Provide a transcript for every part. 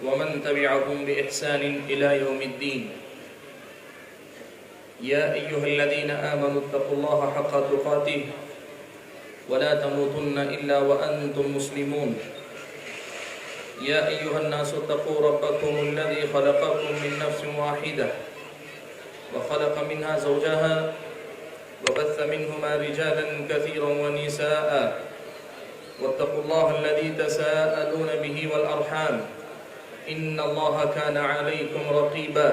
ومن تبعهم بإحسان إلى يوم الدين. يا أيها الذين آمنوا اتقوا الله حق تقاته ولا تموتن إلا وأنتم مسلمون. يا أيها الناس اتقوا ربكم الذي خلقكم من نفس واحدة وخلق منها زوجها وبث منهما رجالا كثيرا ونساء واتقوا الله الذي تساءلون به والأرحام إن الله كان عليكم رقيبا.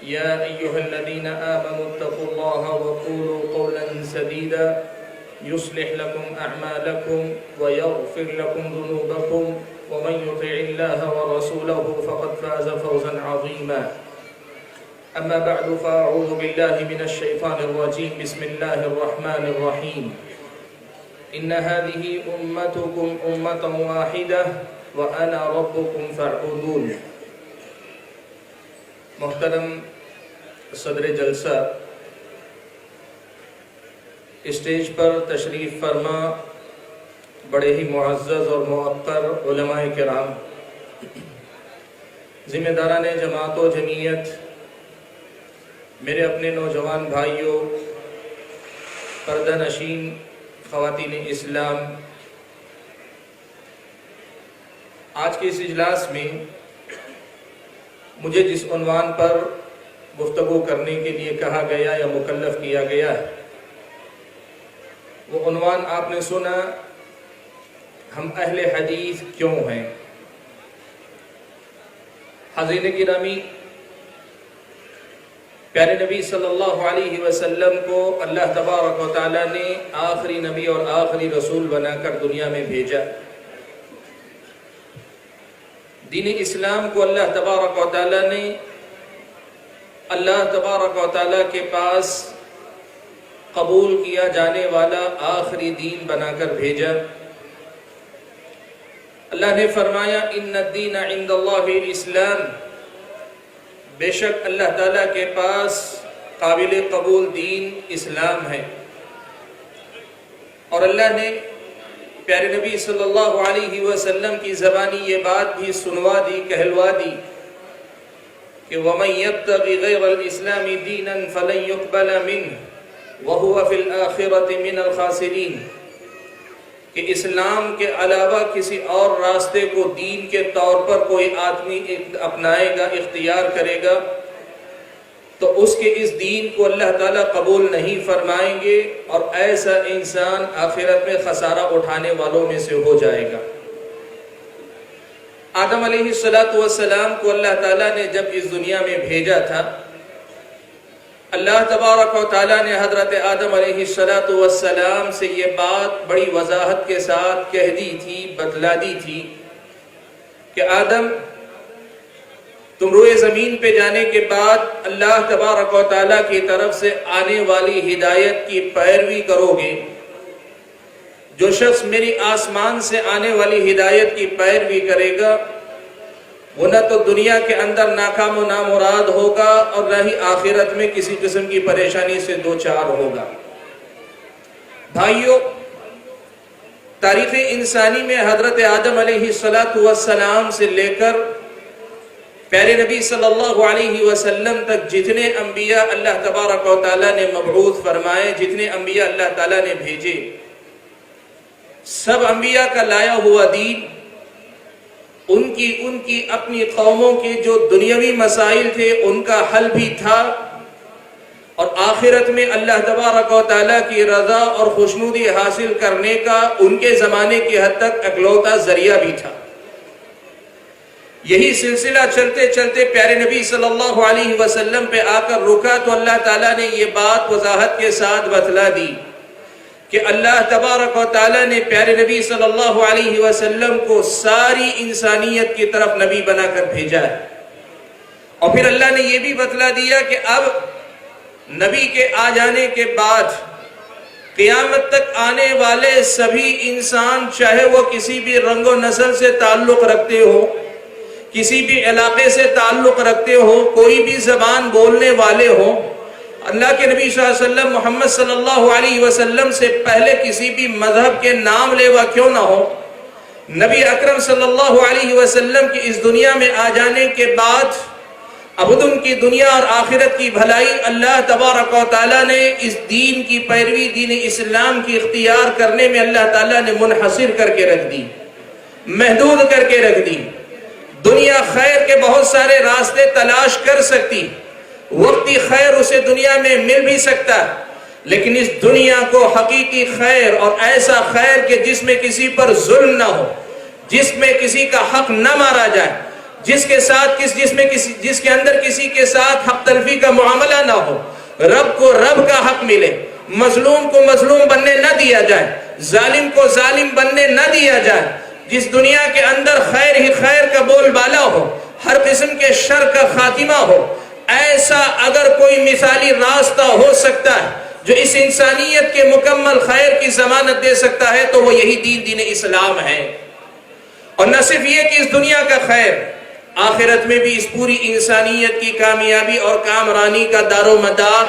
يا أيها الذين آمنوا اتقوا الله وقولوا قولا سديدا يصلح لكم أعمالكم ويغفر لكم ذنوبكم ومن يطع الله ورسوله فقد فاز فوزا عظيما. أما بعد فأعوذ بالله من الشيطان الرجيم. بسم الله الرحمن الرحيم. إن هذه أمتكم أمة واحدة وأنا ربكم فاعبدون. محترم صدر جلسہ، اسٹیج پر تشریف فرما بڑے ہی معزز اور موقر علماء کرام، ذمہ داران جماعت و جمعیت، میرے اپنے نوجوان بھائیوں، پردہ نشین خواتین اسلام، آج کے اس اجلاس میں مجھے جس عنوان پر گفتگو کرنے کے لیے کہا گیا یا مکلف کیا گیا ہے، وہ عنوان آپ نے سنا، ہم اہل حدیث کیوں ہیں؟ حاضرین گرامی، پیارے نبی صلی اللہ علیہ وسلم کو اللہ تبارک و تعالیٰ نے آخری نبی اور آخری رسول بنا کر دنیا میں بھیجا. دین اسلام کو اللہ تبارک و تعالیٰ نے اللہ تبارک و تعالیٰ کے پاس قبول کیا جانے والا آخری دین بنا کر بھیجا. اللہ نے فرمایا ان الدین عند اللہ الاسلام، بے شک اللہ تعالیٰ کے پاس قابل قبول دین اسلام ہے. اور اللہ نے پیارے نبی صلی اللہ علیہ وسلم کی زبانی یہ بات بھی سنوا دی، کہلوا دی کہ وَمَن يَبْتَغِ غَيْرَ الْإِسْلَامِ دِينًا فَلَن يُقْبَلَ مِنْهُ وَهُوَ فِي الْآخِرَةِ مِنَ الْخَاسِرِينَ، کہ اسلام کے علاوہ کسی اور راستے کو دین کے طور پر کوئی آدمی اپنائے گا، اختیار کرے گا، تو اس کے اس دین کو اللہ تعالیٰ قبول نہیں فرمائیں گے، اور ایسا انسان آخرت میں خسارہ اٹھانے والوں میں سے ہو جائے گا. آدم علیہ السلام کو اللہ تعالیٰ نے جب اس دنیا میں بھیجا تھا، اللہ تبارک و تعالیٰ نے حضرت آدم علیہ السلام سے یہ بات بڑی وضاحت کے ساتھ کہہ دی تھی، بتلا دی تھی کہ آدم، تم روئے زمین پہ جانے کے بعد اللہ تبارک و تعالیٰ کی طرف سے آنے والی ہدایت کی پیروی کرو گے. جو شخص میری آسمان سے آنے والی ہدایت کی پیروی کرے گا، وہ نہ تو دنیا کے اندر ناکام و نامراد ہوگا اور نہ ہی آخرت میں کسی قسم کی پریشانی سے دوچار ہوگا. بھائیو، تاریخ انسانی میں حضرت آدم علیہ السلام سے لے کر پیارے نبی صلی اللہ علیہ وسلم تک جتنے انبیاء اللہ تبارک و تعالیٰ نے مبعوث فرمائے، جتنے انبیاء اللہ تعالیٰ نے بھیجے، سب انبیاء کا لایا ہوا دین ان کی اپنی قوموں کے جو دنیاوی مسائل تھے ان کا حل بھی تھا، اور آخرت میں اللہ تبارک و تعالیٰ کی رضا اور خوشنودی حاصل کرنے کا ان کے زمانے کی حد تک اکلوتا ذریعہ بھی تھا. یہی سلسلہ چلتے چلتے پیارے نبی صلی اللہ علیہ وسلم پہ آ کر رکا تو اللہ تعالیٰ نے یہ بات وضاحت کے ساتھ بتلا دی کہ اللہ تبارک و تعالیٰ نے پیارے نبی صلی اللہ علیہ وسلم کو ساری انسانیت کی طرف نبی بنا کر بھیجا ہے. اور پھر اللہ نے یہ بھی بتلا دیا کہ اب نبی کے آ جانے کے بعد قیامت تک آنے والے سبھی انسان، چاہے وہ کسی بھی رنگ و نسل سے تعلق رکھتے ہو، کسی بھی علاقے سے تعلق رکھتے ہو، کوئی بھی زبان بولنے والے ہوں، اللہ کے نبی صلی اللہ علیہ وسلم محمد صلی اللہ علیہ وسلم سے پہلے کسی بھی مذہب کے نام لیوا کیوں نہ ہو، نبی اکرم صلی اللہ علیہ وسلم کی اس دنیا میں آ جانے کے بعد اب ان کی دنیا اور آخرت کی بھلائی اللہ تبارک و تعالیٰ نے اس دین کی پیروی، دین اسلام کی اختیار کرنے میں اللہ تعالیٰ نے منحصر کر کے رکھ دی، محدود کر کے رکھ دی۔ دنیا خیر کے بہت سارے راستے تلاش کر سکتی، وقتی خیر اسے دنیا میں مل بھی سکتا، لیکن اس دنیا کو حقیقی خیر اور ایسا خیر کہ جس میں کسی پر ظلم نہ ہو، جس میں کسی کا حق نہ مارا جائے، جس کے اندر کسی کے ساتھ حق تلفی کا معاملہ نہ ہو، رب کو رب کا حق ملے، مظلوم کو مظلوم بننے نہ دیا جائے، ظالم کو ظالم بننے نہ دیا جائے، جس دنیا کے اندر خیر ہی خیر کا بول بالا ہو، ہر قسم کے شر کا خاتمہ ہو، ایسا اگر کوئی مثالی راستہ ہو سکتا ہے جو اس انسانیت کے مکمل خیر کی ضمانت دے سکتا ہے تو وہ یہی دین اسلام ہے۔ اور نہ صرف یہ کہ اس دنیا کا خیر، آخرت میں بھی اس پوری انسانیت کی کامیابی اور کامرانی کا دار و مدار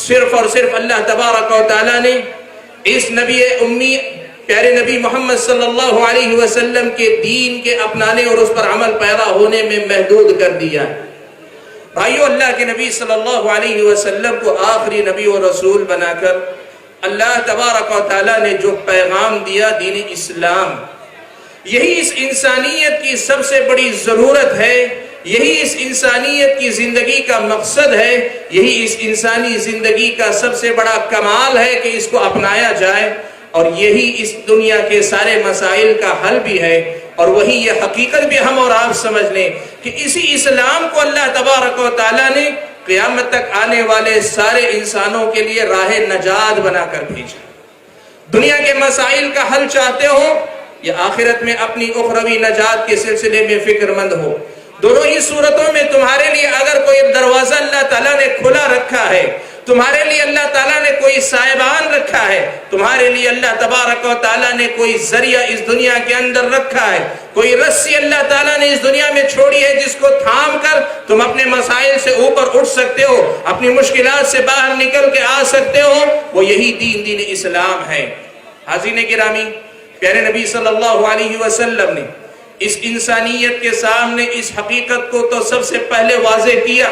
صرف اور صرف اللہ تبارک و تعالیٰ نے اس نبی امی پیارے نبی محمد صلی اللہ علیہ وسلم کے دین کے اپنانے اور اس پر عمل پیرا ہونے میں محدود کر دیا ہے۔ بھائیو، اللہ کے نبی صلی اللہ علیہ وسلم کو آخری نبی و رسول بنا کر اللہ تبارک و تعالیٰ نے جو پیغام دیا، دین اسلام، یہی اس انسانیت کی سب سے بڑی ضرورت ہے، یہی اس انسانیت کی زندگی کا مقصد ہے، یہی اس انسانی زندگی کا سب سے بڑا کمال ہے کہ اس کو اپنایا جائے، اور یہی اس دنیا کے سارے مسائل کا حل بھی ہے۔ اور وہی یہ حقیقت بھی ہم اور آپ سمجھ لیں کہ اسی اسلام کو اللہ تبارک و تعالیٰ نے قیامت تک آنے والے سارے انسانوں کے لیے راہ نجات بنا کر بھیجا۔ دنیا کے مسائل کا حل چاہتے ہو یا آخرت میں اپنی اخروی نجات کے سلسلے میں فکر مند ہو، دونوں ہی صورتوں میں تمہارے لیے اگر کوئی دروازہ اللہ تعالیٰ نے کھلا رکھا ہے، تمہارے لیے اللہ تعالیٰ نے کوئی سائبان رکھا ہے، تمہارے لیے اللہ تبارک و تعالیٰ نے کوئی ذریعہ اس دنیا کے اندر رکھا ہے، کوئی رسی اللہ تعالیٰ نے اس دنیا میں چھوڑی ہے جس کو تھام کر تم اپنے مسائل سے اوپر اٹھ سکتے ہو، اپنی مشکلات سے باہر نکل کے آ سکتے ہو، وہ یہی دین اسلام ہے۔ حاضرین گرامی، پیارے نبی صلی اللہ علیہ وسلم نے اس انسانیت کے سامنے اس حقیقت کو تو سب سے پہلے واضح کیا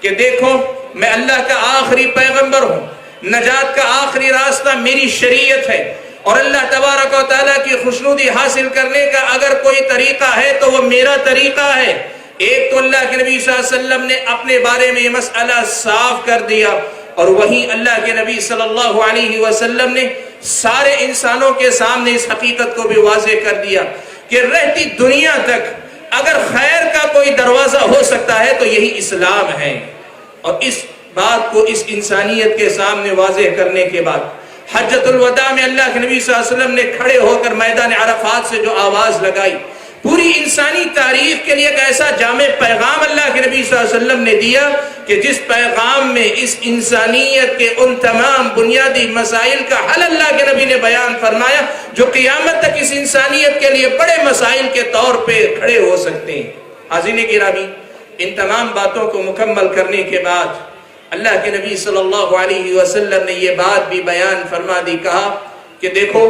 کہ دیکھو، میں اللہ کا آخری پیغمبر ہوں، نجات کا آخری راستہ میری شریعت ہے، اور اللہ تبارک و تعالیٰ کی خوشنودی حاصل کرنے کا اگر کوئی طریقہ ہے تو وہ میرا طریقہ ہے۔ ایک تو اللہ کے نبی صلی اللہ علیہ وسلم نے اپنے بارے میں یہ مسئلہ صاف کر دیا، اور وہیں اللہ کے نبی صلی اللہ علیہ وسلم نے سارے انسانوں کے سامنے اس حقیقت کو بھی واضح کر دیا کہ رہتی دنیا تک اگر خیر کا کوئی دروازہ ہو سکتا ہے تو یہی اسلام ہے۔ اور اس بات کو اس انسانیت کے سامنے واضح کرنے کے بعد حجۃ الوداع میں اللہ کے نبی صلی اللہ علیہ وسلم نے کھڑے ہو کر میدان عرفات سے جو آواز لگائی، پوری انسانی تاریخ کے لیے ایک ایسا جامع پیغام اللہ کے نبی صلی اللہ علیہ وسلم نے دیا کہ جس پیغام میں اس انسانیت کے ان تمام بنیادی مسائل کا حل اللہ کے نبی نے بیان فرمایا جو قیامت تک اس انسانیت کے لیے بڑے مسائل کے طور پہ کھڑے ہو سکتے ہیں۔ حاضرین گرامی، ان تمام باتوں کو مکمل کرنے کے بعد اللہ کے نبی صلی اللہ علیہ وسلم نے یہ بات بھی بیان فرما دی، کہا کہ دیکھو،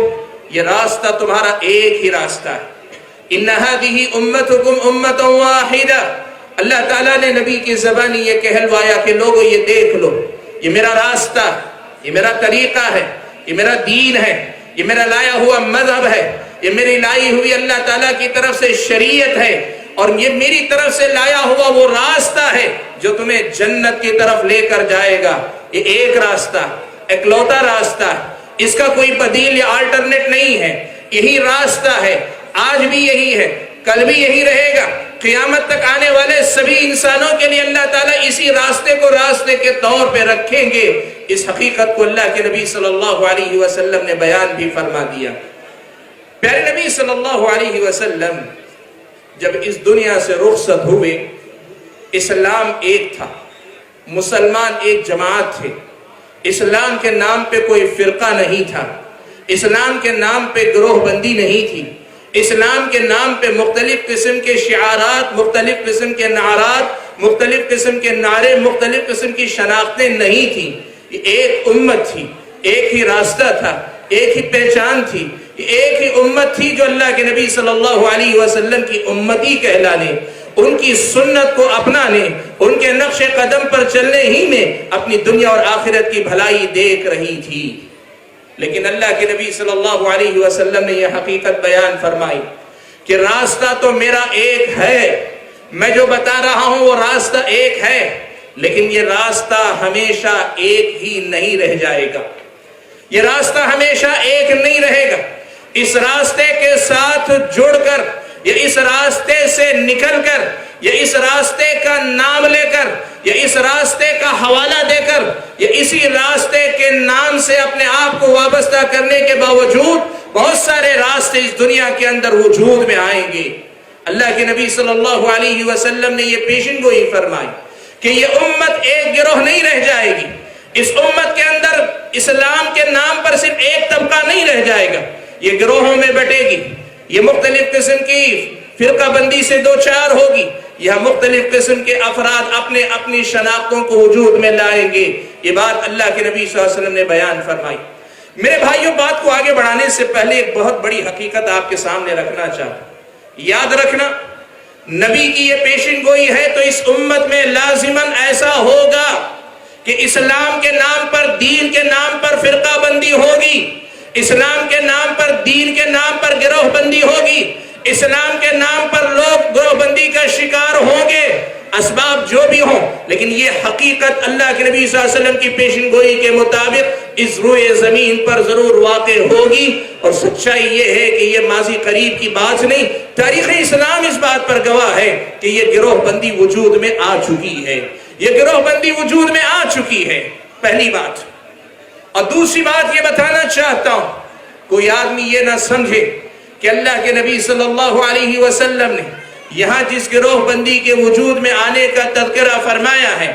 یہ راستہ تمہارا ایک ہی راستہ ہے، ان هذه امتكم امۃ واحدہ۔ اللہ تعالیٰ نے نبی کی زبانی یہ کہلوایا کہ لوگو یہ دیکھ لو، یہ میرا راستہ، یہ میرا طریقہ ہے، یہ میرا دین ہے، یہ میرا لایا ہوا مذہب ہے، یہ میری لائی ہوئی اللہ تعالیٰ کی طرف سے شریعت ہے، اور یہ میری طرف سے لایا ہوا وہ راستہ ہے جو تمہیں جنت کی طرف لے کر جائے گا۔ یہ ایک راستہ، اکلوتا راستہ ہے، اس کا کوئی بدیل یا آلٹرنیٹ نہیں ہے، یہی راستہ ہے، آج بھی یہی ہے، کل بھی یہی رہے گا، قیامت تک آنے والے سبھی انسانوں کے لیے اللہ تعالیٰ اسی راستے کو راستے کے طور پہ رکھیں گے۔ اس حقیقت کو اللہ کے نبی صلی اللہ علیہ وسلم نے بیان بھی فرما دیا۔ پیارے نبی صلی اللہ علیہ وسلم جب اس دنیا سے رخصت ہوئے، اسلام ایک تھا، مسلمان ایک جماعت تھے، اسلام کے نام پہ کوئی فرقہ نہیں تھا، اسلام کے نام پہ گروہ بندی نہیں تھی، اسلام کے نام پہ مختلف قسم کے شعارات، مختلف قسم کے نعرات، مختلف قسم کے نعرے، مختلف قسم کی شناختیں نہیں تھیں۔ یہ ایک امت تھی، ایک ہی راستہ تھا، ایک ہی پہچان تھی، ایک ہی امت تھی جو اللہ کے نبی صلی اللہ علیہ وسلم کی امتی کہلانے، ان کی سنت کو اپنانے، ان کے نقش قدم پر چلنے ہی میں اپنی دنیا اور آخرت کی بھلائی دیکھ رہی تھی۔ لیکن اللہ کے نبی صلی اللہ علیہ وسلم نے یہ حقیقت بیان فرمائی کہ راستہ تو میرا ایک ہے، میں جو بتا رہا ہوں وہ راستہ ایک ہے، لیکن یہ راستہ ہمیشہ ایک ہی نہیں رہ جائے گا، یہ راستہ ہمیشہ ایک نہیں رہے گا۔ اس راستے کے ساتھ جڑ کر یا اس راستے سے نکل کر یا اس راستے کا نام لے کر یا اس راستے کا حوالہ دے کر یا اسی راستے کے نام سے اپنے آپ کو وابستہ کرنے کے باوجود بہت سارے راستے اس دنیا کے اندر وجود میں آئیں گے۔ اللہ کے نبی صلی اللہ علیہ وسلم نے یہ پیشن گوئی فرمائی کہ یہ امت ایک گروہ نہیں رہ جائے گی، اس امت کے اندر اسلام کے نام پر صرف ایک طبقہ نہیں رہ جائے گا، یہ گروہوں میں بٹے گی، یہ مختلف قسم کی فرقہ بندی سے دو چار ہوگی، یہ مختلف قسم کے افراد اپنے اپنی شناختوں کو وجود میں لائیں گے۔ یہ بات اللہ کے نبی صلی اللہ علیہ وسلم نے بیان فرمائی۔ میرے بھائیوں، بات کو آگے بڑھانے سے پہلے ایک بہت بڑی حقیقت آپ کے سامنے رکھنا چاہتا ہوں۔ یاد رکھنا، نبی کی یہ پیشن گوئی ہے تو اس امت میں لازماً ایسا ہوگا کہ اسلام کے نام پر، دین کے نام پر فرقہ بندی ہوگی، اسلام کے نام پر، دین کے نام پر گروہ بندی ہوگی، اسلام کے نام پر لوگ گروہ بندی کا شکار ہوں گے، اسباب جو بھی ہوں، لیکن یہ حقیقت اللہ کے نبی صلی اللہ علیہ وسلم کی پیشن گوئی کے مطابق اس روئے زمین پر ضرور واقع ہوگی۔ اور سچائی یہ ہے کہ یہ ماضی قریب کی بات نہیں، تاریخ اسلام اس بات پر گواہ ہے کہ یہ گروہ بندی وجود میں آ چکی ہے، یہ گروہ بندی وجود میں آ چکی ہے، پہلی بات۔ اور دوسری بات یہ بتانا چاہتا ہوں، کوئی آدمی یہ نہ سمجھے کہ اللہ کے نبی صلی اللہ علیہ وسلم نے یہاں جس گروہ بندی کے وجود میں آنے کا تذکرہ فرمایا ہے،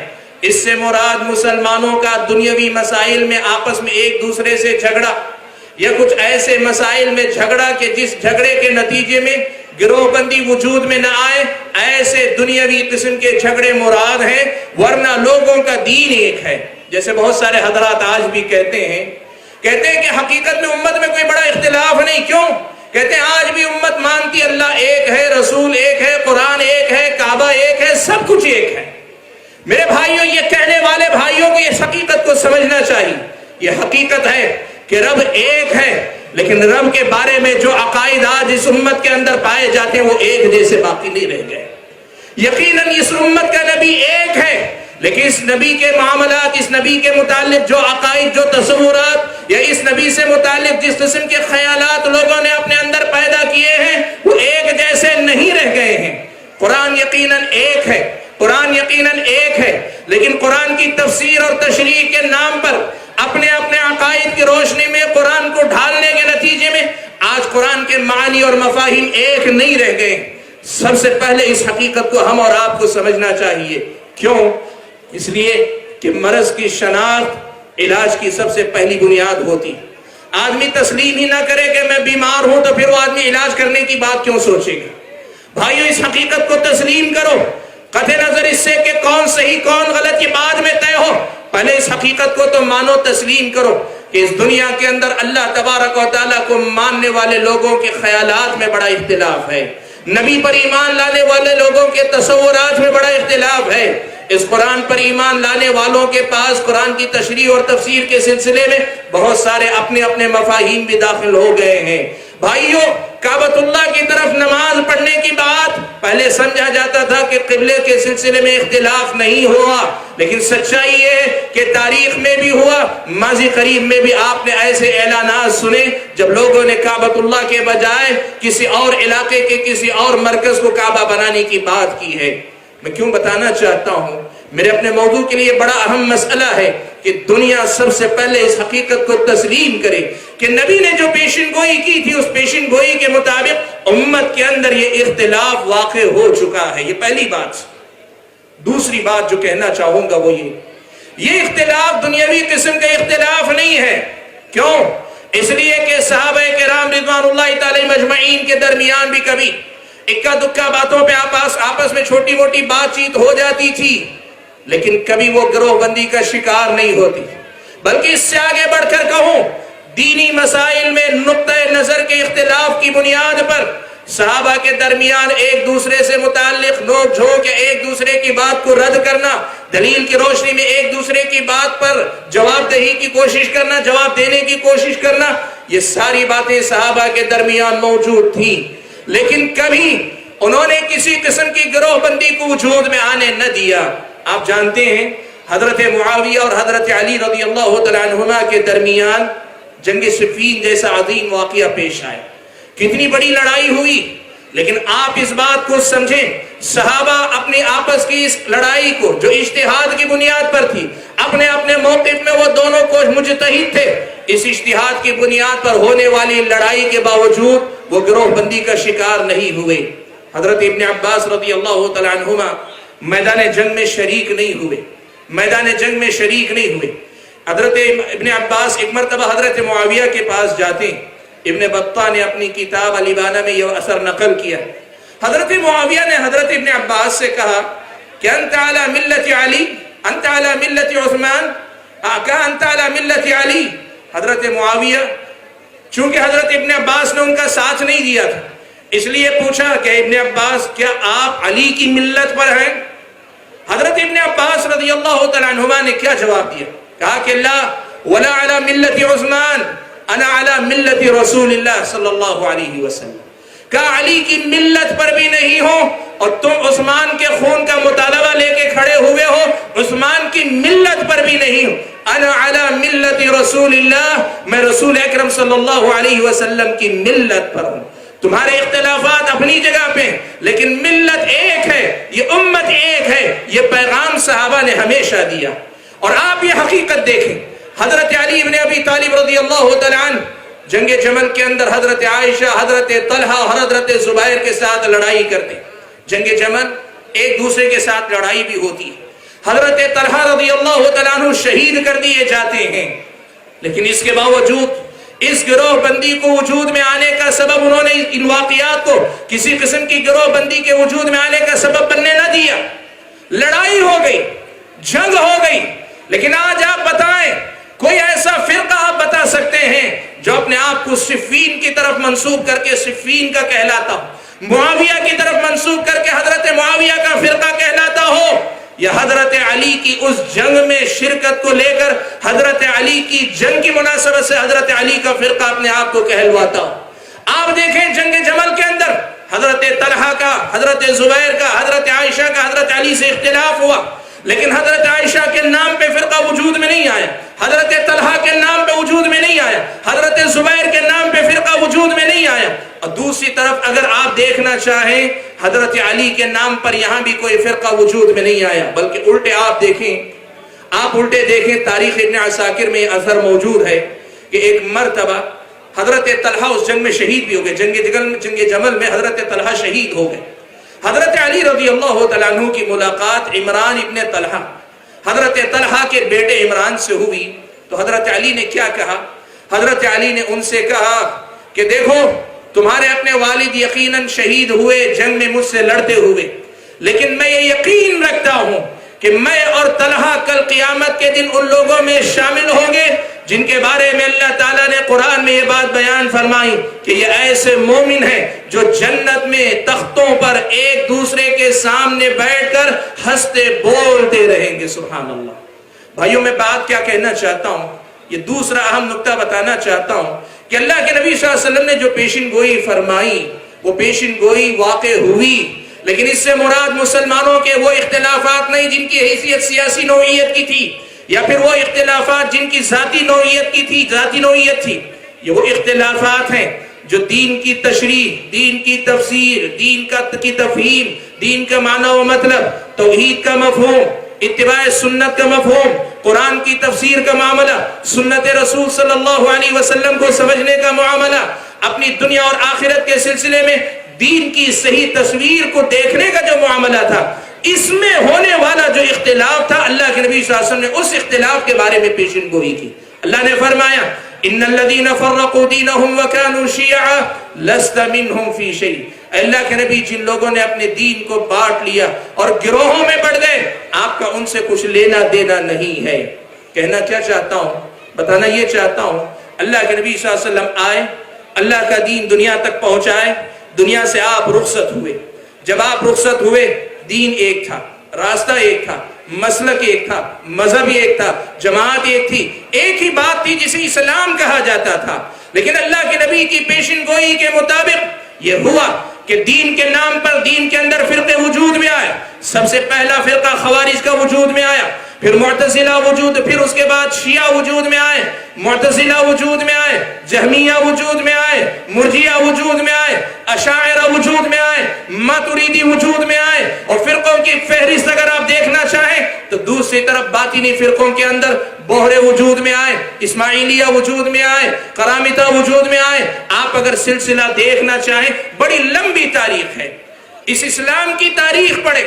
اس سے مراد مسلمانوں کا دنیاوی مسائل میں آپس میں ایک دوسرے سے جھگڑا یا کچھ ایسے مسائل میں جھگڑا کہ جس جھگڑے کے نتیجے میں گروہ بندی وجود میں نہ آئے، ایسے دنیاوی قسم کے جھگڑے مراد ہیں، ورنہ لوگوں کا دین ایک ہے۔ جیسے بہت سارے حضرات آج بھی کہتے ہیں کہ حقیقت میں امت میں کوئی بڑا اختلاف نہیں، کیوں؟ کہتے ہیں آج بھی امت مانتی اللہ ایک ہے، رسول ایک ہے، قرآن ایک ہے، کعبہ ایک ہے، سب کچھ ایک ہے۔ میرے بھائیوں، یہ کہنے والے بھائیوں کو اس حقیقت کو سمجھنا چاہیے۔ یہ حقیقت ہے کہ رب ایک ہے، لیکن رب کے بارے میں جو عقائد آج اس امت کے اندر پائے جاتے ہیں وہ ایک جیسے باقی نہیں رہ گئے۔ یقیناً اس امت کا نبی ایک ہے، لیکن اس نبی کے معاملات، اس نبی کے متعلق جو عقائد، جو تصورات یا اس نبی سے متعلق جس قسم کے خیالات لوگوں نے اپنے اندر پیدا کیے ہیں وہ ایک جیسے نہیں رہ گئے ہیں۔ قرآن یقیناً ایک ہے، قرآن یقیناً ایک ہے، لیکن قرآن کی تفسیر اور تشریح کے نام پر اپنے اپنے عقائد کی روشنی میں قرآن کو ڈھالنے کے نتیجے میں آج قرآن کے معنی اور مفاہیم ایک نہیں رہ گئے۔ سب سے پہلے اس حقیقت کو ہم اور آپ کو سمجھنا چاہیے۔ کیوں؟ اس لیے کہ مرض کی شناخت علاج کی سب سے پہلی بنیاد ہوتی۔ آدمی تسلیم ہی نہ کرے کہ میں بیمار ہوں تو پھر وہ آدمی علاج کرنے کی بات کیوں سوچے گا؟ بھائیو، اس حقیقت کو تسلیم کرو، قطع نظر اس سے کہ کون صحیح کون غلط یہ بعد میں طے ہو، پہلے اس حقیقت کو تو مانو، تسلیم کرو کہ اس دنیا کے اندر اللہ تبارک و تعالیٰ کو ماننے والے لوگوں کے خیالات میں بڑا اختلاف ہے، نبی پر ایمان لانے والے لوگوں کے تصورات میں بڑا اختلاف ہے، اس قرآن پر ایمان لانے والوں کے پاس قرآن کی تشریح اور تفسیر کے سلسلے میں بہت سارے اپنے اپنے مفاہیم بھی داخل ہو گئے ہیں۔ بھائیو، کعبۃ اللہ کی طرف نماز پڑھنے کی بات پہلے سمجھا جاتا تھا کہ قبلے کے سلسلے میں اختلاف نہیں ہوا، لیکن سچائی یہ ہے کہ تاریخ میں بھی ہوا، ماضی قریب میں بھی آپ نے ایسے اعلانات سنے جب لوگوں نے کعبۃ اللہ کے بجائے کسی اور علاقے کے کسی اور مرکز کو کعبہ بنانے کی بات کی ہے۔ میں کیوں بتانا چاہتا ہوں؟ میرے اپنے موضوع کے لیے بڑا اہم مسئلہ ہے کہ دنیا سب سے پہلے اس حقیقت کو تسلیم کرے کہ نبی نے جو پیشن گوئی کی تھی اس پیشن گوئی کے مطابق امت کے اندر یہ اختلاف واقع ہو چکا ہے۔ یہ پہلی بات۔ دوسری بات جو کہنا چاہوں گا وہ یہ اختلاف دنیاوی قسم کا اختلاف نہیں ہے۔ کیوں؟ اس لیے کہ صحابہ کرام رضوان اللہ تعالی مجمعین کے درمیان بھی کبھی اکا دکا باتوں پہ آپس میں چھوٹی موٹی بات چیت ہو جاتی تھی، لیکن کبھی وہ گروہ بندی کا شکار نہیں ہوتی، بلکہ اس سے آگے بڑھ کر کہوں دینی مسائل میں نقطہ نظر کے اختلاف کی بنیاد پر صحابہ کے درمیان ایک دوسرے سے متعلق نوک جھوک، ایک دوسرے کی بات کو رد کرنا، دلیل کی روشنی میں ایک دوسرے کی بات پر جواب دہی کی کوشش کرنا، جواب دینے کی کوشش کرنا، یہ ساری باتیں صحابہ کے درمیان موجود تھیں، لیکن کبھی انہوں نے کسی قسم کی گروہ بندی کو وجود میں آنے نہ دیا۔ آپ جانتے ہیں حضرت معاویہ اور حضرت علی رضی اللہ تعالیٰ عنہما کے درمیان جنگ صفین جیسا عظیم واقعہ پیش آیا، کتنی بڑی لڑائی ہوئی، لیکن آپ اس بات کو سمجھیں، صحابہ اپنی آپس کی اس لڑائی کو جو اجتہاد کی بنیاد پر تھی، اپنے اپنے موقف میں وہ دونوں کو مجتہد تھے، اس اجتہاد کی بنیاد پر ہونے والی لڑائی کے باوجود وہ گروہ بندی کا شکار نہیں ہوئے۔ حضرت ابن عباس رضی اللہ تعالیٰ عنہما میدان جنگ میں شریک نہیں ہوئے، میدان جنگ میں شریک نہیں ہوئے۔ حضرت ابن عباس ایک مرتبہ حضرت معاویہ کے پاس جاتے ہیں، ابن بطہ نے اپنی کتاب الابانہ میں یہ اثر نقل کیا۔ حضرت معاویہ نے حضرت ابن عباس سے کہا کہ انت علی ملت علی، انت علی ملت عثمان، کہا انت علی ملت علی۔ حضرت معاویہ چونکہ حضرت ابن عباس نے ان کا ساتھ نہیں دیا تھا، اس لیے پوچھا کہ ابن عباس کیا آپ علی کی ملت پر ہیں؟ حضرت ابن عباس رضی اللہ تعالیٰ عنہما نے کیا جواب دیا؟ کہا کہ لا ولا علی ملت عثمان، انا علی ملت رسول اللہ صلی اللہ علیہ وسلم۔ کہا علی کی ملت پر بھی نہیں ہو اور تم عثمان کے خون کا مطالبہ لے کے کھڑے ہوئے ہو، عثمان کی ملت پر بھی نہیں ہو، انا علی ملت رسول اللہ، میں رسول اکرم صلی اللہ علیہ وسلم کی ملت پر ہوں۔ تمہارے اختلافات اپنی جگہ پہ لیکن ملت ایک ہے، یہ امت ایک ہے، یہ پیغام صحابہ نے ہمیشہ دیا۔ اور آپ یہ حقیقت دیکھیں، حضرت علی بن ابی طالب رضی اللہ تعالیٰ عنہ جنگ جمل کے اندر حضرت عائشہ، حضرت طلحہ اور حضرت زبیر کے ساتھ لڑائی کرتے۔ جنگ جمل ایک دوسرے کے ساتھ لڑائی بھی ہوتی ہے، حضرت طلحہ رضی اللہ تعالیٰ عنہ شہید کر دیے جاتے ہیں، لیکن اس کے باوجود اس گروہ بندی کو وجود میں آنے کا سبب انہوں نے ان واقعات کو کسی قسم کی گروہ بندی کے وجود میں آنے کا سبب بننے نہ دیا۔ لڑائی ہو گئی، جنگ ہو گئی، لیکن آج آپ بتائیں کوئی ایسا فرقہ آپ بتا سکتے ہیں جو اپنے آپ کو صفین کی طرف منسوب کر کے صفین کا کہلاتا ہو، معاویہ کی طرف منسوب کر کے حضرت معاویہ کا فرقہ کہلاتا ہو، یا حضرت علی کی اس جنگ میں شرکت کو لے کر حضرت علی کی جنگ کی مناسبت سے حضرت علی کا فرقہ اپنے آپ کو کہلواتا ہو؟ آپ دیکھیں جنگ جمل کے اندر حضرت طلحہ کا، حضرت زبیر کا، حضرت عائشہ کا حضرت علی سے اختلاف ہوا، لیکن حضرت عائشہ کے نام پہ فرقہ وجود میں نہیں آیا، حضرت طلحہ کے نام پہ وجود میں نہیں آیا، حضرت زبیر کے نام پہ فرقہ وجود میں نہیں آیا۔ اور دوسری طرف اگر آپ دیکھنا چاہیں حضرت علی کے نام پر یہاں بھی کوئی فرقہ وجود میں نہیں آیا، بلکہ الٹے آپ دیکھیں تاریخ ابن عساکر میں اثر موجود ہے کہ ایک مرتبہ حضرت طلحہ اس جنگ میں شہید بھی ہو گئے، جنگ جمل میں حضرت طلحہ شہید ہو گئے۔ حضرت علی رضی اللہ تعالیٰ عنہ کی ملاقات عمران ابن طلحہ، حضرت طلحہ کے بیٹے عمران سے ہوئی، تو حضرت علی نے کیا کہا؟ حضرت علی نے ان سے کہا کہ دیکھو تمہارے اپنے والد یقیناً شہید ہوئے جنگ میں مجھ سے لڑتے ہوئے، لیکن میں یہ یقین رکھتا ہوں کہ میں اور طلحہ کل قیامت کے دن ان لوگوں میں شامل ہوں گے جن کے بارے میں اللہ تعالیٰ نے قرآن میں یہ بات بیان فرمائی کہ یہ ایسے مومن ہیں جو جنت میں تختوں پر ایک دوسرے کے سامنے بیٹھ کر ہنستے بولتے رہیں گے۔ سبحان اللہ۔ بھائیوں میں بات کیا کہنا چاہتا ہوں، یہ دوسرا اہم نقطہ بتانا چاہتا ہوں کہ اللہ کے نبی صلی اللہ علیہ وسلم نے جو پیشن گوئی فرمائی وہ پیشن گوئی واقع ہوئی، لیکن اس سے مراد مسلمانوں کے وہ اختلافات نہیں جن کی حیثیت سیاسی نوعیت کی تھی، یا پھر وہ اختلافات جن کی ذاتی نوعیت تھی۔ یہ وہ اختلافات ہیں جو دین کی تشریح، دین کی تفسیر، دین کی تفہیم، دین کا معنی و مطلب، توحید کا مفہوم، اتباع سنت کا مفہوم، قرآن کی تفسیر کا معاملہ، سنت رسول صلی اللہ علیہ وسلم کو سمجھنے کا معاملہ، اپنی دنیا اور آخرت کے سلسلے میں دین کی صحیح تصویر کو دیکھنے کا جو معاملہ تھا، اس میں ہونے والا جو اختلاف تھا، اللہ کے نبی صلی اللہ علیہ وسلم نے اس اختلاف کے بارے میں پیشن گوئی کی۔ اللہ نے فرمایا ان الذين فرقوا دينهم وكانوا شيعا لست منهم في شيء۔ اللہ کے نبی جن لوگوں نے اپنے دین کو بانٹ لیا اور گروہوں میں بڑھ گئے، آپ کا ان سے کچھ لینا دینا نہیں ہے۔ کہنا کیا چاہتا ہوں، بتانا یہ چاہتا ہوں، اللہ کے نبی صلی اللہ علیہ وسلم آئے، اللہ کا دین دنیا تک پہنچائے، دنیا سے آپ رخصت ہوئے۔ جب آپ رخصت ہوئے، دین ایک تھا، راستہ ایک تھا، مسلک ایک تھا، مذہب ایک تھا، جماعت ایک تھی، ایک ہی بات تھی جسے اسلام کہا جاتا تھا۔ لیکن اللہ کے نبی کی پیشن گوئی کے مطابق یہ ہوا کہ دین کے نام پر دین کے اندر فرقے وجود میں آئے۔ سب سے پہلا فرقہ خوارج کا وجود میں آیا، پھر معتزلہ وجود، پھر اس کے بعد شیعہ وجود میں آئے، معتزلہ وجود میں آئے، جہمیہ وجود میں آئے، مرجیہ وجود میں آئے، اشاعرہ وجود میں آئے، ماتریدی وجود میں آئے۔ اور فرقوں کی فہرست اگر آپ دیکھنا چاہیں تو دوسری طرف باطنی فرقوں کے اندر بہرے وجود میں آئے، اسماعیلیہ وجود میں آئے، کرامتہ وجود میں آئے۔ آپ اگر سلسلہ دیکھنا چاہیں بڑی لمبی تاریخ ہے۔ اس اسلام کی تاریخ پڑھیں،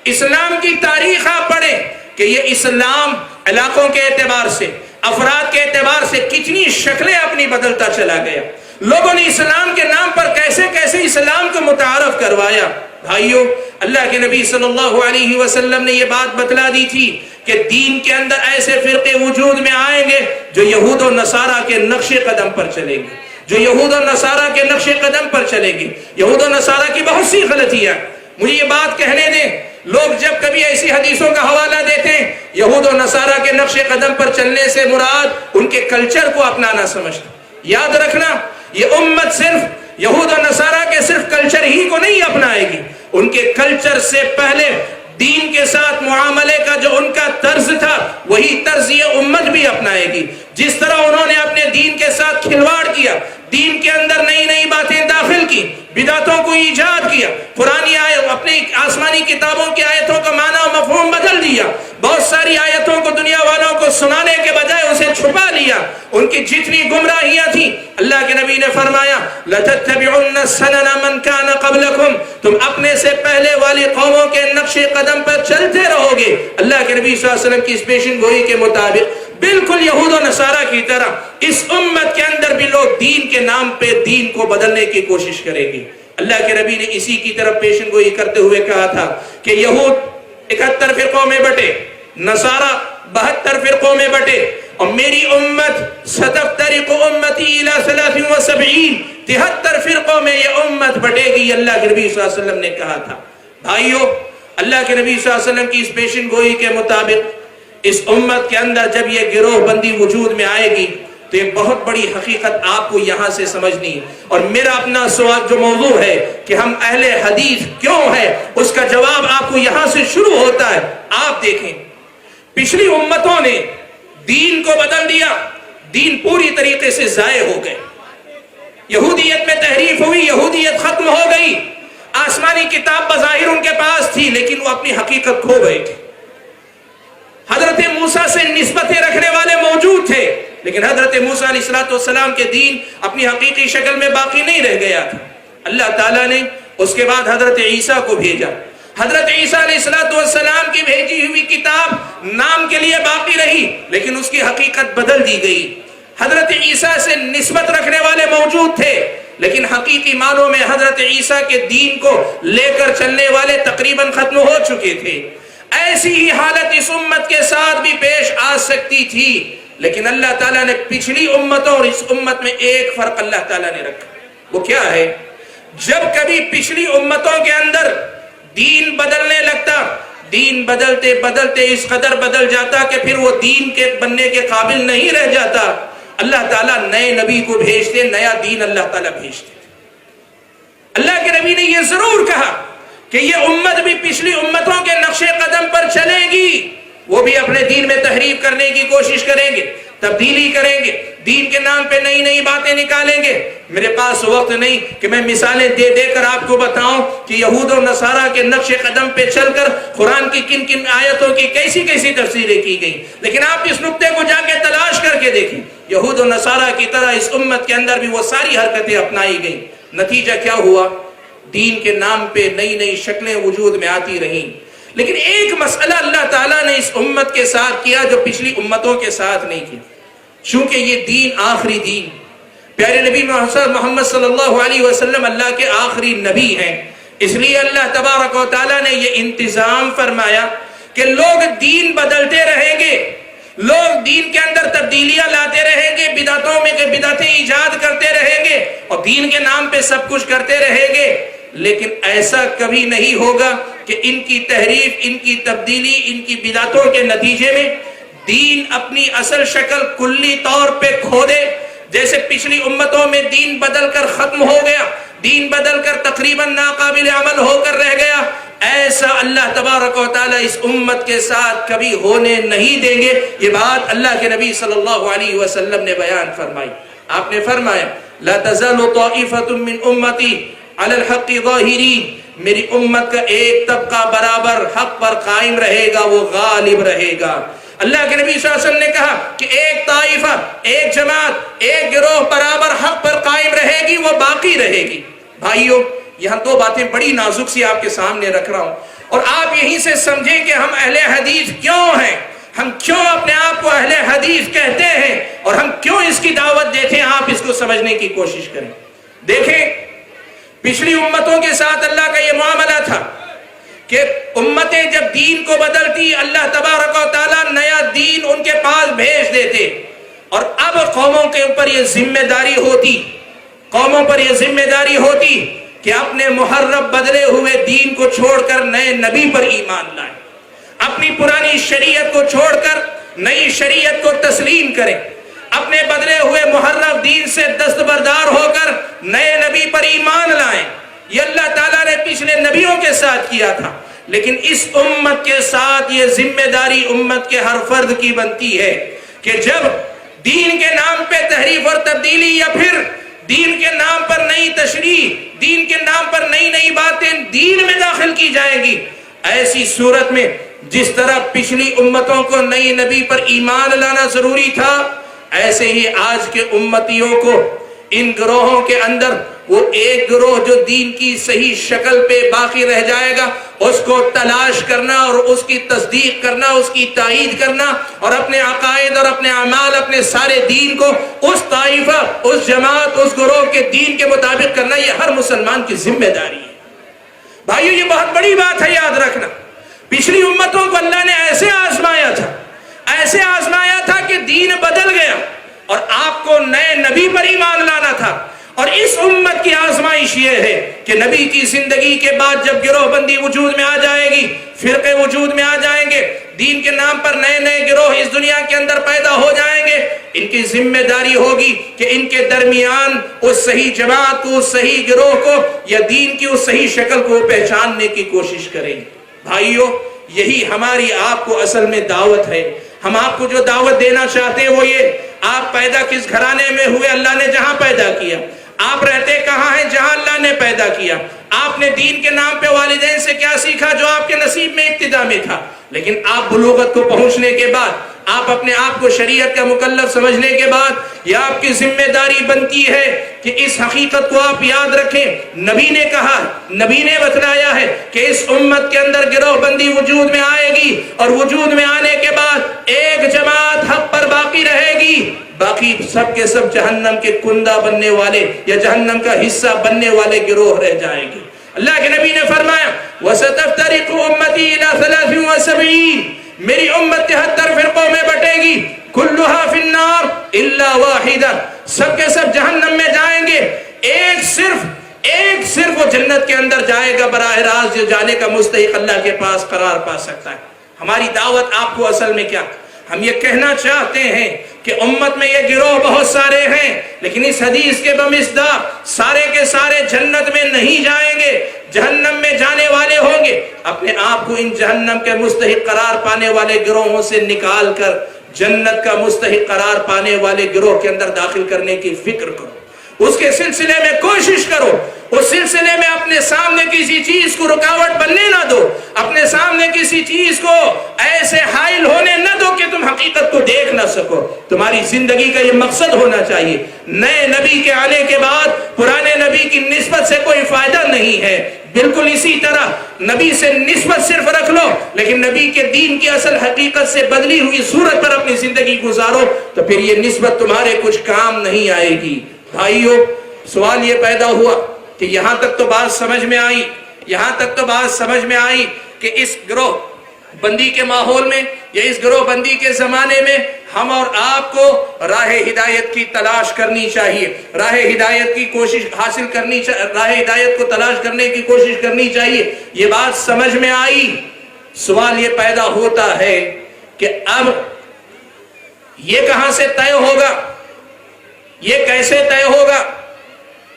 اسلام کی تاریخ آپ پڑھیں کہ یہ اسلام علاقوں کے اعتبار سے، افراد کے اعتبار سے کتنی شکلیں اپنی بدلتا چلا گیا۔ لوگوں نے اسلام کے نام پر کیسے کیسے اسلام کو متعارف کروایا۔ بھائیو، اللہ کے نبی صلی اللہ علیہ وسلم نے یہ بات بتلا دی تھی کہ دین کے اندر ایسے فرقے وجود میں آئیں گے جو یہود و نصارہ کے نقش قدم پر چلیں گے، جو یہود و نصارہ کے نقش قدم پر چلیں گے۔ یہود و نصارہ کی بہت سی غلطیاں، مجھے یہ بات کہنے دیں، لوگ جب کبھی ایسی حدیثوں کا حوالہ دیتے ہیں یہود و نصارہ کے نقش قدم پر چلنے سے مراد ان کے کلچر کو اپنانا سمجھتے۔ یاد رکھنا، یہ امت صرف یہود و نصارہ کے صرف کلچر ہی کو نہیں اپنائے گی، ان کے کلچر سے پہلے دین کے ساتھ معاملے کا جو ان کا طرز تھا وہی طرز یہ امت بھی اپنائے گی۔ جس طرح انہوں نے اپنے دین کے ساتھ کھلواڑ کیا، دین کے اندر نئی نئی باتیں داخل کی، بدعتوں کو ایجاد کیا، قرآنی آیت اپنی آسمانی کتابوں کی آیتوں کا معنی و مفہوم بدل دیا، بہت ساری آیتوں کو دنیا والوں کو سنانے کے بجائے اسے چھپا لیا، ان کی جتنی گمراہیاں تھیں اللہ کے نبی نے فرمایا لَتَتَّبِعُنَّ سَنَنَ مَنْ كَانَ قَبْلَكُمْ، تم اپنے سے پہلے والی قوموں کے نقش قدم پر چلتے رہو گے۔ اللہ کے نبی صلی اللہ علیہ وسلم کی اس پیشن گوئی کے مطابق بالکل یہود و نصارہ کی طرح اس امت کے اندر بھی لوگ دین کے نام پہ دین کو بدلنے کی کوشش کریں گے۔ اللہ کے نبی نے اسی کی طرف پیشن گوئی کرتے ہوئے کہا تھا کہ یہود 71 فرقوں میں بٹے، نصارہ 72 فرقوں میں بٹے، اور میری امت ستفترق امتی الى 73 73 فرقوں میں یہ امت بٹے گی، اللہ کے نبی صلی اللہ علیہ وسلم نے کہا تھا۔ بھائیو، اللہ کے نبی صلی اللہ علیہ وسلم کی اس پیشن گوئی کے مطابق اس امت کے اندر جب یہ گروہ بندی وجود میں آئے گی تو یہ بہت بڑی حقیقت آپ کو یہاں سے سمجھنی ہے۔ اور میرا اپنا سوال جو موضوع ہے کہ ہم اہل حدیث کیوں ہے، اس کا جواب آپ کو یہاں سے شروع ہوتا ہے۔ آپ دیکھیں، پچھلی امتوں نے دین کو بدل دیا، دین پوری طریقے سے ضائع ہو گئے، یہودیت میں تحریف ہوئی، یہودیت ختم ہو گئی، آسمانی کتاب بظاہر ان کے پاس تھی لیکن وہ اپنی حقیقت کھو گئے تھے۔ حضرت موسیٰ سے نسبتیں رکھنے والے موجود تھے لیکن حضرت موسیٰ علیہ السلام کے دین اپنی حقیقی شکل میں باقی نہیں رہ گیا تھا۔ اللہ تعالیٰ نے اس کے بعد حضرت عیسیٰ کو بھیجا، حضرت عیسیٰ علیہ السلام کی بھیجی ہوئی کتاب نام کے لیے باقی رہی لیکن اس کی حقیقت بدل دی گئی۔ حضرت عیسیٰ سے نسبت رکھنے والے موجود تھے لیکن حقیقی معنوں میں حضرت عیسیٰ کے دین کو لے کر چلنے والے تقریباً ختم ہو چکے تھے۔ ایسی ہی حالت اس امت کے ساتھ بھی پیش آ سکتی تھی لیکن اللہ تعالیٰ نے پچھلی امتوں اور اس امت میں ایک فرق اللہ تعالیٰ نے رکھا۔ وہ کیا ہے؟ جب کبھی پچھلی امتوں کے اندر دین بدلنے لگتا، دین بدلتے بدلتے اس قدر بدل جاتا کہ پھر وہ دین کے بننے کے قابل نہیں رہ جاتا، اللہ تعالیٰ نئے نبی کو بھیجتے، نیا دین اللہ تعالیٰ بھیجتے۔ اللہ کے نبی نے یہ ضرور کہا کہ یہ امت بھی پچھلی امتوں کے نقش قدم پر چلے گی، وہ بھی اپنے دین میں تحریف کرنے کی کوشش کریں گے، تبدیلی کریں گے، دین کے نام پہ نئی نئی باتیں نکالیں گے۔ میرے پاس وقت نہیں کہ میں مثالیں دے دے کر آپ کو بتاؤں کہ یہود و نصارہ کے نقش قدم پہ چل کر قرآن کی کن کن آیتوں کی کیسی کیسی تفسیریں کی گئیں، لیکن آپ اس نقطے کو جا کے تلاش کر کے دیکھیں، یہود و نصارہ کی طرح اس امت کے اندر بھی وہ ساری حرکتیں اپنائی گئیں۔ نتیجہ کیا ہوا؟ دین کے نام پہ نئی نئی شکلیں وجود میں آتی رہیں، لیکن ایک مسئلہ اللہ تعالیٰ نے اس امت کے ساتھ کیا جو پچھلی امتوں کے ساتھ نہیں کیا۔ چونکہ یہ دین آخری دین، پیارے نبی محمد صلی اللہ علیہ وسلم اللہ کے آخری نبی ہیں، اس لیے اللہ تبارک و تعالیٰ نے یہ انتظام فرمایا کہ لوگ دین بدلتے رہیں گے لوگ دین کے اندر تبدیلیاں لاتے رہیں گے، بدعتوں میں بدعتیں ایجاد کرتے رہیں گے اور دین کے نام پہ سب کچھ کرتے رہیں گے، لیکن ایسا کبھی نہیں ہوگا کہ ان کی تحریف، ان کی تبدیلی، ان کی بدعتوں کے نتیجے میں دین اپنی اصل شکل کلی طور پہ کھو دے۔ جیسے پچھلی امتوں میں دین بدل کر ختم ہو گیا، دین بدل کر تقریباً ناقابل عمل ہو کر رہ گیا، ایسا اللہ تبارک و تعالیٰ اس امت کے ساتھ کبھی ہونے نہیں دیں گے۔ یہ بات اللہ کے نبی صلی اللہ علیہ وسلم نے بیان فرمائی۔ آپ نے فرمایا لا تزال طائفة من امتی علی الحق ظاہرین، میری امت کا ایک طبقہ برابر حق پر قائم رہے گا، وہ غالب رہے گا۔ اللہ کے نبی صلی اللہ علیہ وسلم نے کہا کہ ایک طائفہ، ایک جماعت، ایک گروہ برابر حق پر قائم رہے گی، وہ باقی رہے گی۔ بھائیو، یہاں دو باتیں بڑی نازک سی آپ کے سامنے رکھ رہا ہوں، اور آپ یہیں سے سمجھیں کہ ہم اہل حدیث کیوں ہیں، ہم کیوں اپنے آپ کو اہل حدیث کہتے ہیں اور ہم کیوں اس کی دعوت دیتے ہیں۔ آپ اس کو سمجھنے کی کوشش کریں۔ دیکھیں، پچھلی امتوں کے ساتھ اللہ کا یہ معاملہ تھا کہ امتیں جب دین کو بدلتی، اللہ تبارک و تعالیٰ نیا دین ان کے پاس بھیج دیتے، اور اب قوموں کے اوپر یہ ذمہ داری ہوتی کہ اپنے محرف بدلے ہوئے دین کو چھوڑ کر نئے نبی پر ایمان لائیں، اپنی پرانی شریعت کو چھوڑ کر نئی شریعت کو تسلیم کریں، اپنے بدلے ہوئے محرف دین سے دستبردار ہو کر نئے نبی پر ایمان لائیں۔ یہ اللہ تعالیٰ نے پچھلے نبیوں کے ساتھ کیا تھا، لیکن اس امت کے ساتھ یہ ذمہ داری امت کے ہر فرد کی بنتی ہے کہ جب دین کے نام پہ تحریف اور تبدیلی، یا پھر دین کے نام پر نئی تشریح، دین کے نام پر نئی باتیں دین میں داخل کی جائیں گی، ایسی صورت میں جس طرح پچھلی امتوں کو نئی نبی پر ایمان لانا ضروری تھا، ایسے ہی آج کے امتیوں کو ان گروہوں کے اندر وہ ایک گروہ جو دین کی صحیح شکل پہ باقی رہ جائے گا، اس کو تلاش کرنا اور اس کی تصدیق کرنا، اس کی تائید کرنا، اور اپنے عقائد اور اپنے اعمال، اپنے سارے دین کو اس طائفہ، اس جماعت، اس گروہ کے دین کے مطابق کرنا، یہ ہر مسلمان کی ذمہ داری ہے۔ بھائیو، یہ بہت بڑی بات ہے، یاد رکھنا۔ پچھلی امتوں کو اللہ نے ایسے آزمایا تھا کہ دین بدل گیا اور آپ کو نئے نبی پر ایمان لانا تھا، اور اس امت کی آزمائش یہ ہے کہ نبی کی زندگی کے بعد جب گروہ بندی وجود میں آ جائے گی، فرقے وجود میں آ جائیں گے، دین کے نام پر نئے گروہ اس دنیا کے اندر پیدا ہو جائیں گے، ان کی ذمہ داری ہوگی کہ ان کے درمیان اس صحیح جماعت کو، اس صحیح گروہ کو، یا دین کی اس صحیح شکل کو پہچاننے کی کوشش کریں۔ بھائیو، یہی ہماری آپ کو اصل میں دعوت ہے۔ ہم آپ کو جو دعوت دینا چاہتے ہیں وہ یہ، آپ پیدا کس گھرانے میں ہوئے، اللہ نے جہاں پیدا کیا، آپ رہتے کہاں ہیں، جہاں اللہ نے پیدا کیا، آپ نے دین کے نام پہ والدین سے کیا سیکھا جو آپ کے نصیب میں ابتدا میں تھا، لیکن آپ بلوغت کو پہنچنے کے بعد، آپ اپنے آپ کو شریعت کا مکلف سمجھنے کے بعد، یہ آپ کی ذمہ داری بنتی ہے کہ اس حقیقت کو آپ یاد رکھیں۔ نبی نے کہا، نبی نے بتلایا ہے کہ اس امت کے اندر گروہ بندی وجود میں آئے گی، اور وجود میں آنے کے بعد ایک جماعت حق پر باقی رہے گی، باقی سب کے سب جہنم کے کندہ بننے والے یا جہنم کا حصہ بننے والے گروہ رہ جائیں گے۔ اللہ کے نبی نے فرمایا وَسَتَفْتَرِقُ أُمَّتِي إِلَى 73، میری امت 73 فرقوں میں بٹے گی، كُلُّهَا فِي النَّارِ إِلَّا وَاحِدًا، سب کے سب جہنم میں جائیں گے، ایک صرف وہ جنت کے اندر جائے گا براہ راست، جو جانے کا مستحق اللہ کے پاس قرار پا سکتا ہے۔ ہماری دعوت آپ کو اصل میں کیا؟ ہم یہ کہنا چاہتے ہیں کہ امت میں یہ گروہ بہت سارے ہیں، لیکن اس حدیث کے بمصداق سارے کے سارے جنت میں نہیں جائیں گے، جہنم میں جانے والے ہوں گے۔ اپنے آپ کو ان جہنم کے مستحق قرار پانے والے گروہوں سے نکال کر جنت کا مستحق قرار پانے والے گروہ کے اندر داخل کرنے کی فکر کرو، اس کے سلسلے میں کوشش کرو، اس سلسلے میں اپنے سامنے کسی چیز کو رکاوٹ بننے نہ دو، اپنے سامنے کسی چیز کو ایسے حائل ہونے نہ دو کہ تم حقیقت کو دیکھ نہ سکو۔ تمہاری زندگی کا یہ مقصد ہونا چاہیے۔ نئے نبی کے آنے کے بعد پرانے نبی کی نسبت سے کوئی فائدہ نہیں ہے۔ بالکل اسی طرح نبی سے نسبت صرف رکھ لو، لیکن نبی کے دین کی اصل حقیقت سے بدلی ہوئی صورت پر اپنی زندگی گزارو، تو پھر یہ نسبت تمہارے کچھ کام نہیں آئے گی۔ بھائیو، سوال یہ پیدا ہوا کہ یہاں تک تو بات سمجھ میں آئی کہ اس گروہ بندی کے ماحول میں یا اس گروہ بندی کے زمانے میں ہم اور آپ کو راہ ہدایت کی تلاش کرنی چاہیے، راہ ہدایت کی کوشش حاصل کرنی چاہیے، راہ ہدایت کو تلاش کرنے کی کوشش کرنی چاہیے۔ یہ بات سمجھ میں آئی، سوال یہ پیدا ہوتا ہے کہ اب یہ کہاں سے طے ہوگا، یہ کیسے طے ہوگا،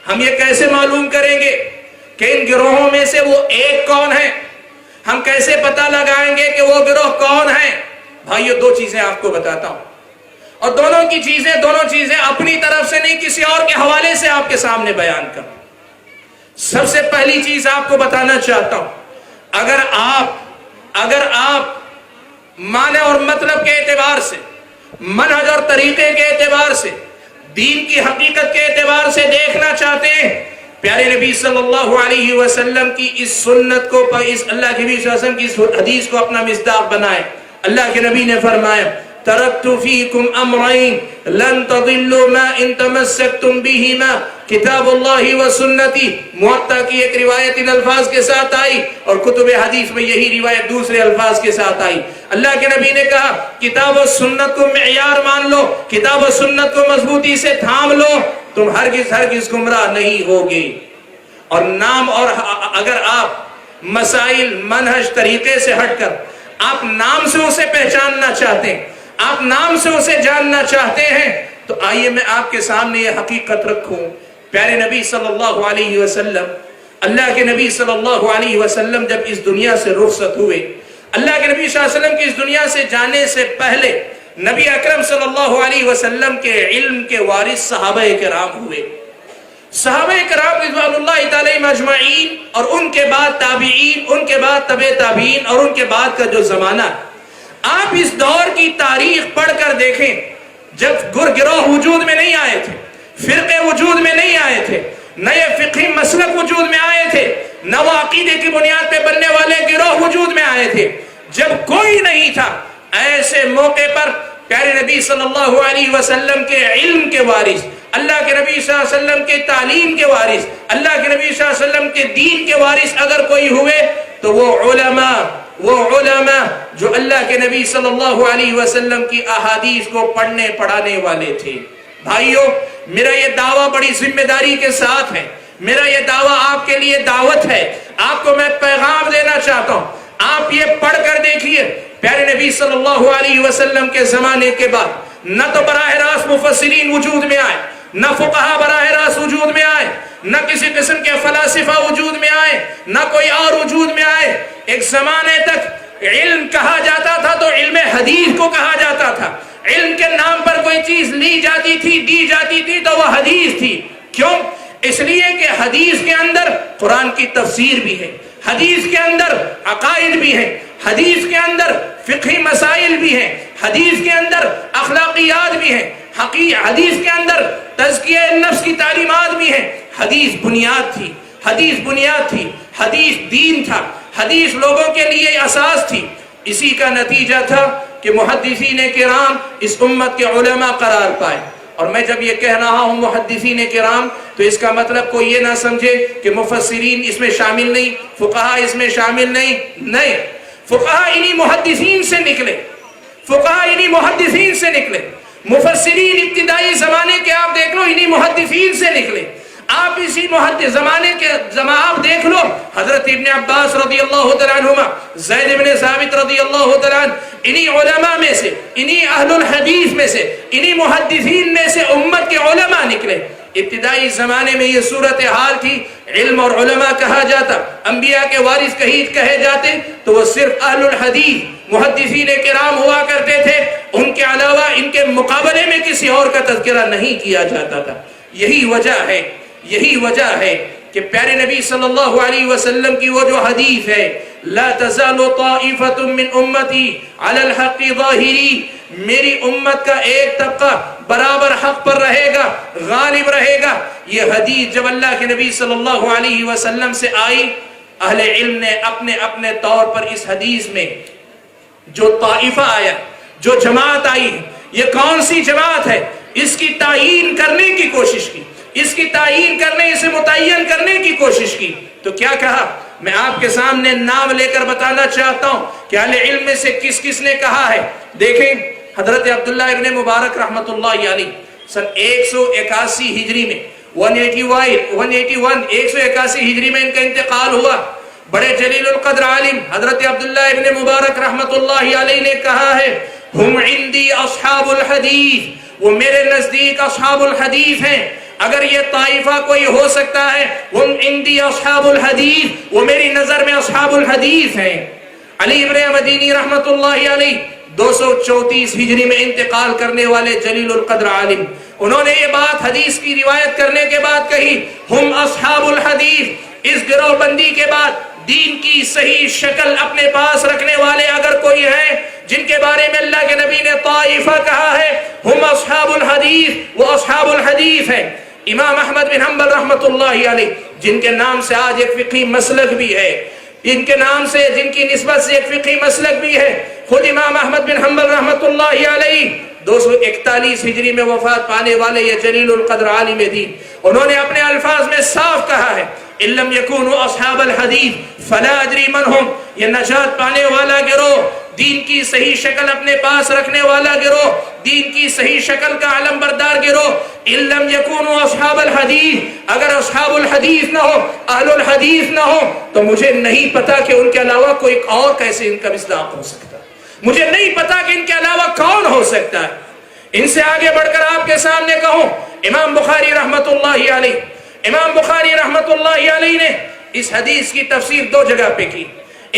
ہم یہ کیسے معلوم کریں گے کہ ان گروہوں میں سے وہ ایک کون ہے، ہم کیسے پتہ لگائیں گے کہ وہ گروہ کون ہے؟ بھائیو دو چیزیں آپ کو بتاتا ہوں، اور دونوں چیزیں اپنی طرف سے نہیں کسی اور کے حوالے سے آپ کے سامنے بیان کروں۔ سب سے پہلی چیز آپ کو بتانا چاہتا ہوں، اگر آپ معنی اور مطلب کے اعتبار سے، منہج اور طریقے کے اعتبار سے، دین کی حقیقت کے اعتبار سے دیکھنا چاہتے ہیں، پیارے نبی صلی اللہ علیہ وسلم کی اس سنت کو، اس اللہ کے نبی صلی اللہ علیہ وسلم کی اس حدیث کو اپنا مصداق بنائے۔ اللہ کے نبی نے فرمایا ترکت فیکم امرین لن تضلوا ما ان تمسکتم بہما کتاب اللہ و سنتی۔ موطا کی ایک روایت ان الفاظ کے ساتھ آئی اور کتب حدیث میں یہی روایت دوسرے الفاظ کے ساتھ آئی۔ اللہ کے نبی نے کہا کتاب و سنت کو معیار مان لو، کتاب و سنت کو مضبوطی سے تھام لو، تم ہرگز گمراہ نہیں ہوگے۔ اور نام، اور اگر آپ مسائل منہج طریقے سے ہٹ کر آپ نام سے اسے پہچاننا چاہتے ہیں، آپ نام سے اسے جاننا چاہتے ہیں، تو آئیے میں آپ کے سامنے یہ حقیقت رکھوں۔ پیارے نبی صلی اللہ علیہ وسلم، اللہ کے نبی صلی اللہ علیہ وسلم جب اس دنیا سے رخصت ہوئے، اللہ کے نبی صلی اللہ علیہ وسلم کی اس دنیا سے جانے سے پہلے نبی اکرم صلی اللہ علیہ وسلم کے علم کے وارث صحابہ کرام ہوئے۔ صحابہ کرام رضوان اللہ تعالی مجمعین، اور ان کے بعد تابعین، ان کے بعد تبع تابعین، اور ان کے بعد کا جو زمانہ، آپ اس دور کی تاریخ پڑھ کر دیکھیں، جب گروہ وجود میں نہیں آئے تھے، فرقے وجود میں نہیں آئے تھے، نئے فقہی مسلک وجود میں آئے تھے، نہ وہ عقیدے کی بنیاد پہ بننے والے گروہ وجود میں آئے تھے، جب کوئی نہیں تھا، ایسے موقع پر پیارے نبی صلی اللہ علیہ وسلم کے علم کے وارث، اللہ کے نبی صلی اللہ علیہ وسلم کے تعلیم کے وارث، اللہ کے نبی صلی اللہ علیہ وسلم کے دین کے وارث اگر کوئی ہوئے تو وہ علماء جو اللہ کے نبی صلی اللہ علیہ وسلم کی احادیث کو پڑھنے پڑھانے والے تھے۔ بھائیو، میرا یہ دعویٰ بڑی ذمہ داری کے ساتھ ہے، میرا یہ دعویٰ آپ کے لیے دعوت ہے، آپ کو میں پیغام دینا چاہتا ہوں، آپ یہ پڑھ کر دیکھیے، پیارے نبی صلی اللہ علیہ وسلم کے زمانے کے بعد نہ تو براہ راست مفسرین وجود میں آئے، نہ فقہا براہ راست وجود میں آئے، نہ کسی قسم کے فلاسفہ وجود میں آئے، نہ کوئی اور وجود میں آئے۔ ایک زمانے تک علم کہا جاتا تھا تو علم حدیث کو کہا جاتا تھا، علم کے نام پر کوئی چیز لی جاتی تھی، دی جاتی تھی تو وہ حدیث تھی۔ کیوں؟ اس لیے کہ حدیث کے اندر قرآن کی تفسیر بھی ہے، حدیث کے اندر عقائد بھی ہیں، حدیث کے اندر فقہی مسائل بھی ہیں، حدیث کے اندر اخلاقیات بھی ہیں، حدیث کے اندر تزکیہ نفس کی تعلیمات بھی ہیں۔ حدیث بنیاد تھی، حدیث بنیاد تھی، حدیث دین تھا، حدیث لوگوں کے لیے اساس تھی۔ اسی کا نتیجہ تھا کہ محدثین کرام اس امت کے علماء قرار پائے۔ اور میں جب یہ کہہ رہا ہوں محدثین کرام تو اس کا مطلب کوئی یہ نہ سمجھے کہ مفسرین اس میں شامل نہیں، فقہا اس میں شامل نہیں، فقہا انہی محدثین سے نکلے، فقہا انہی محدثین سے نکلے، مفسرین ابتدائی زمانے کے آپ دیکھ لو انہی محدثین سے نکلے۔ آپ اسی محدث زمانے کے آپ دیکھ لو، حضرت ابن عباس رضی اللہ تعالیٰ عنہما، زید بن ثابت رضی اللہ تعالیٰ عنہ، انہی علماء میں سے، انہی اہل الحدیث میں سے، انہی محدثین میں سے امت کے علماء نکلے۔ ابتدائی زمانے میں یہ صورتحال تھی، علم اور علماء کہا جاتا، انبیاء کے وارث کہے جاتے تو وہ صرف اہل الحدیث محدثین کرام ہوا کرتے تھے، ان کے علاوہ ان کے مقابلے میں کسی اور کا تذکرہ نہیں کیا جاتا تھا۔ یہی وجہ ہے کہ پیارے نبی صلی اللہ علیہ وسلم کی وہ جو حدیث ہے، لا تزال طائفة من امتی علی الحق ظاہری، میری امت کا ایک طبقہ برابر حق پر رہے گا، غالب رہے گا۔ یہ حدیث جب اللہ کے نبی صلی اللہ علیہ وسلم سے آئی، اہل علم نے اپنے اپنے طور پر اس حدیث میں جو طائفہ آیا، جو جماعت آئی، یہ کون سی جماعت ہے، اس کی تعیین کرنے کی کوشش کی، اس کی تعیین کرنے، اسے متعین کرنے کی کوشش کی۔ تو کیا کہا؟ میں آپ کے سامنے نام لے کر بتانا چاہتا ہوں کہ اہل علم میں سے کس کس نے کہا ہے. دیکھیں حضرت عبداللہ ابن مبارک رحمت اللہ علیہ سن 181 ہجری میں 181 ہجری میں ان کا انتقال ہوا. بڑے جلیل القدر عالم حضرت عبداللہ ابن مبارک رحمت اللہ علیہ نے کہا ہے ہم عندی اصحاب الحدیث، وہ میرے نزدیک اصحاب الحدیث ہیں. اگر یہ طائفہ کوئی ہو سکتا ہے ہم عندی اصحاب الحدیث، وہ میری نظر میں اصحاب الحدیث ہیں. علی ابن مدینی رحمت اللہ علیہ 234 ہجری میں انتقال کرنے والے جلیل القدر عالم، انہوں نے یہ بات حدیث کی روایت کرنے کے بعد کہی ہم اصحاب الحدیث. اس گروہ بندی کے بعد دین کی صحیح شکل اپنے پاس رکھنے والے اگر کوئی ہیں جن کے بارے میں اللہ کے نبی نے طائفہ کہا ہے ہم اصحاب الحدیث، وہ اصحاب الحدیث ہیں. امام احمد بن حنبل رحمت اللہ علیہ جن کے نام سے آج ایک فقہی مسلک بھی ہے، ان کے نام سے جن کی نسبت سے ایک فقہی مسلک بھی ہے، خود امام احمد بن حنبل رحمت اللہ علیہ 241 ہجری میں وفات پانے والے یہ جلیل القدر عالم دین، انہوں نے اپنے الفاظ میں صاف کہا ہے ان لم یکونوا اصحاب الحدیث فلا ادری من ہم. یہ نجات پانے والا گروہ، دین کی صحیح شکل اپنے پاس رکھنے والا گروہ، دین کی صحیح شکل کا علم بردار گروہ، ان لم یکونوا اصحاب الحدیث، اگر اصحاب الحدیث نہ ہو، اہل الحدیث نہ ہو، تو مجھے نہیں پتا کہ ان کے علاوہ کوئی اور کیسے ان کا مصداق ہو سکتا ہے. مجھے نہیں پتا کہ ان کے علاوہ کون ہو سکتا ہے. ان سے آگے بڑھ کر آپ کے سامنے کہوں امام بخاری رحمت اللہ علیہ، امام بخاری رحمت اللہ علیہ نے اس حدیث کی تفسیر دو جگہ پہ کی.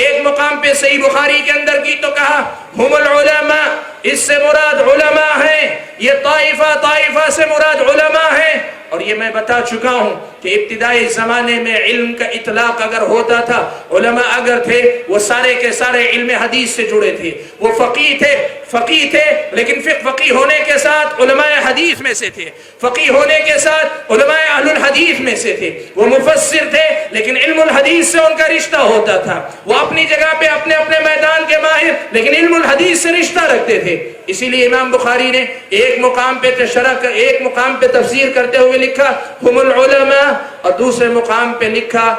ایک مقام پہ صحیح بخاری کے اندر کی تو کہا ہم العلماء، اس سے مراد علماء ہیں، یہ طائفہ سے مراد علماء ہیں. اور یہ میں بتا چکا ہوں کہ ابتدائی زمانے میں علم کا اطلاق اگر ہوتا تھا، علماء اگر تھے وہ سارے کے سارے علم حدیث سے جڑے تھے، وہ فقیہ تھے لیکن فقیہ ہونے کے ساتھ علماء حدیث میں سے تھے، فقیہ ہونے کے ساتھ علماء اہل الحدیث میں سے تھے. وہ مفسر تھے لیکن علم الحدیث سے ان کا رشتہ ہوتا تھا. وہ اپنی جگہ پہ اپنے میدان کے ماہر لیکن علم الحدیث سے رشتہ رکھتے تھے. اسی لیے امام بخاری نے ایک مقام پہ تفسیر کرتے ہوئے لکھا ہم العلماء، اور دوسرے مقام پہ لکھا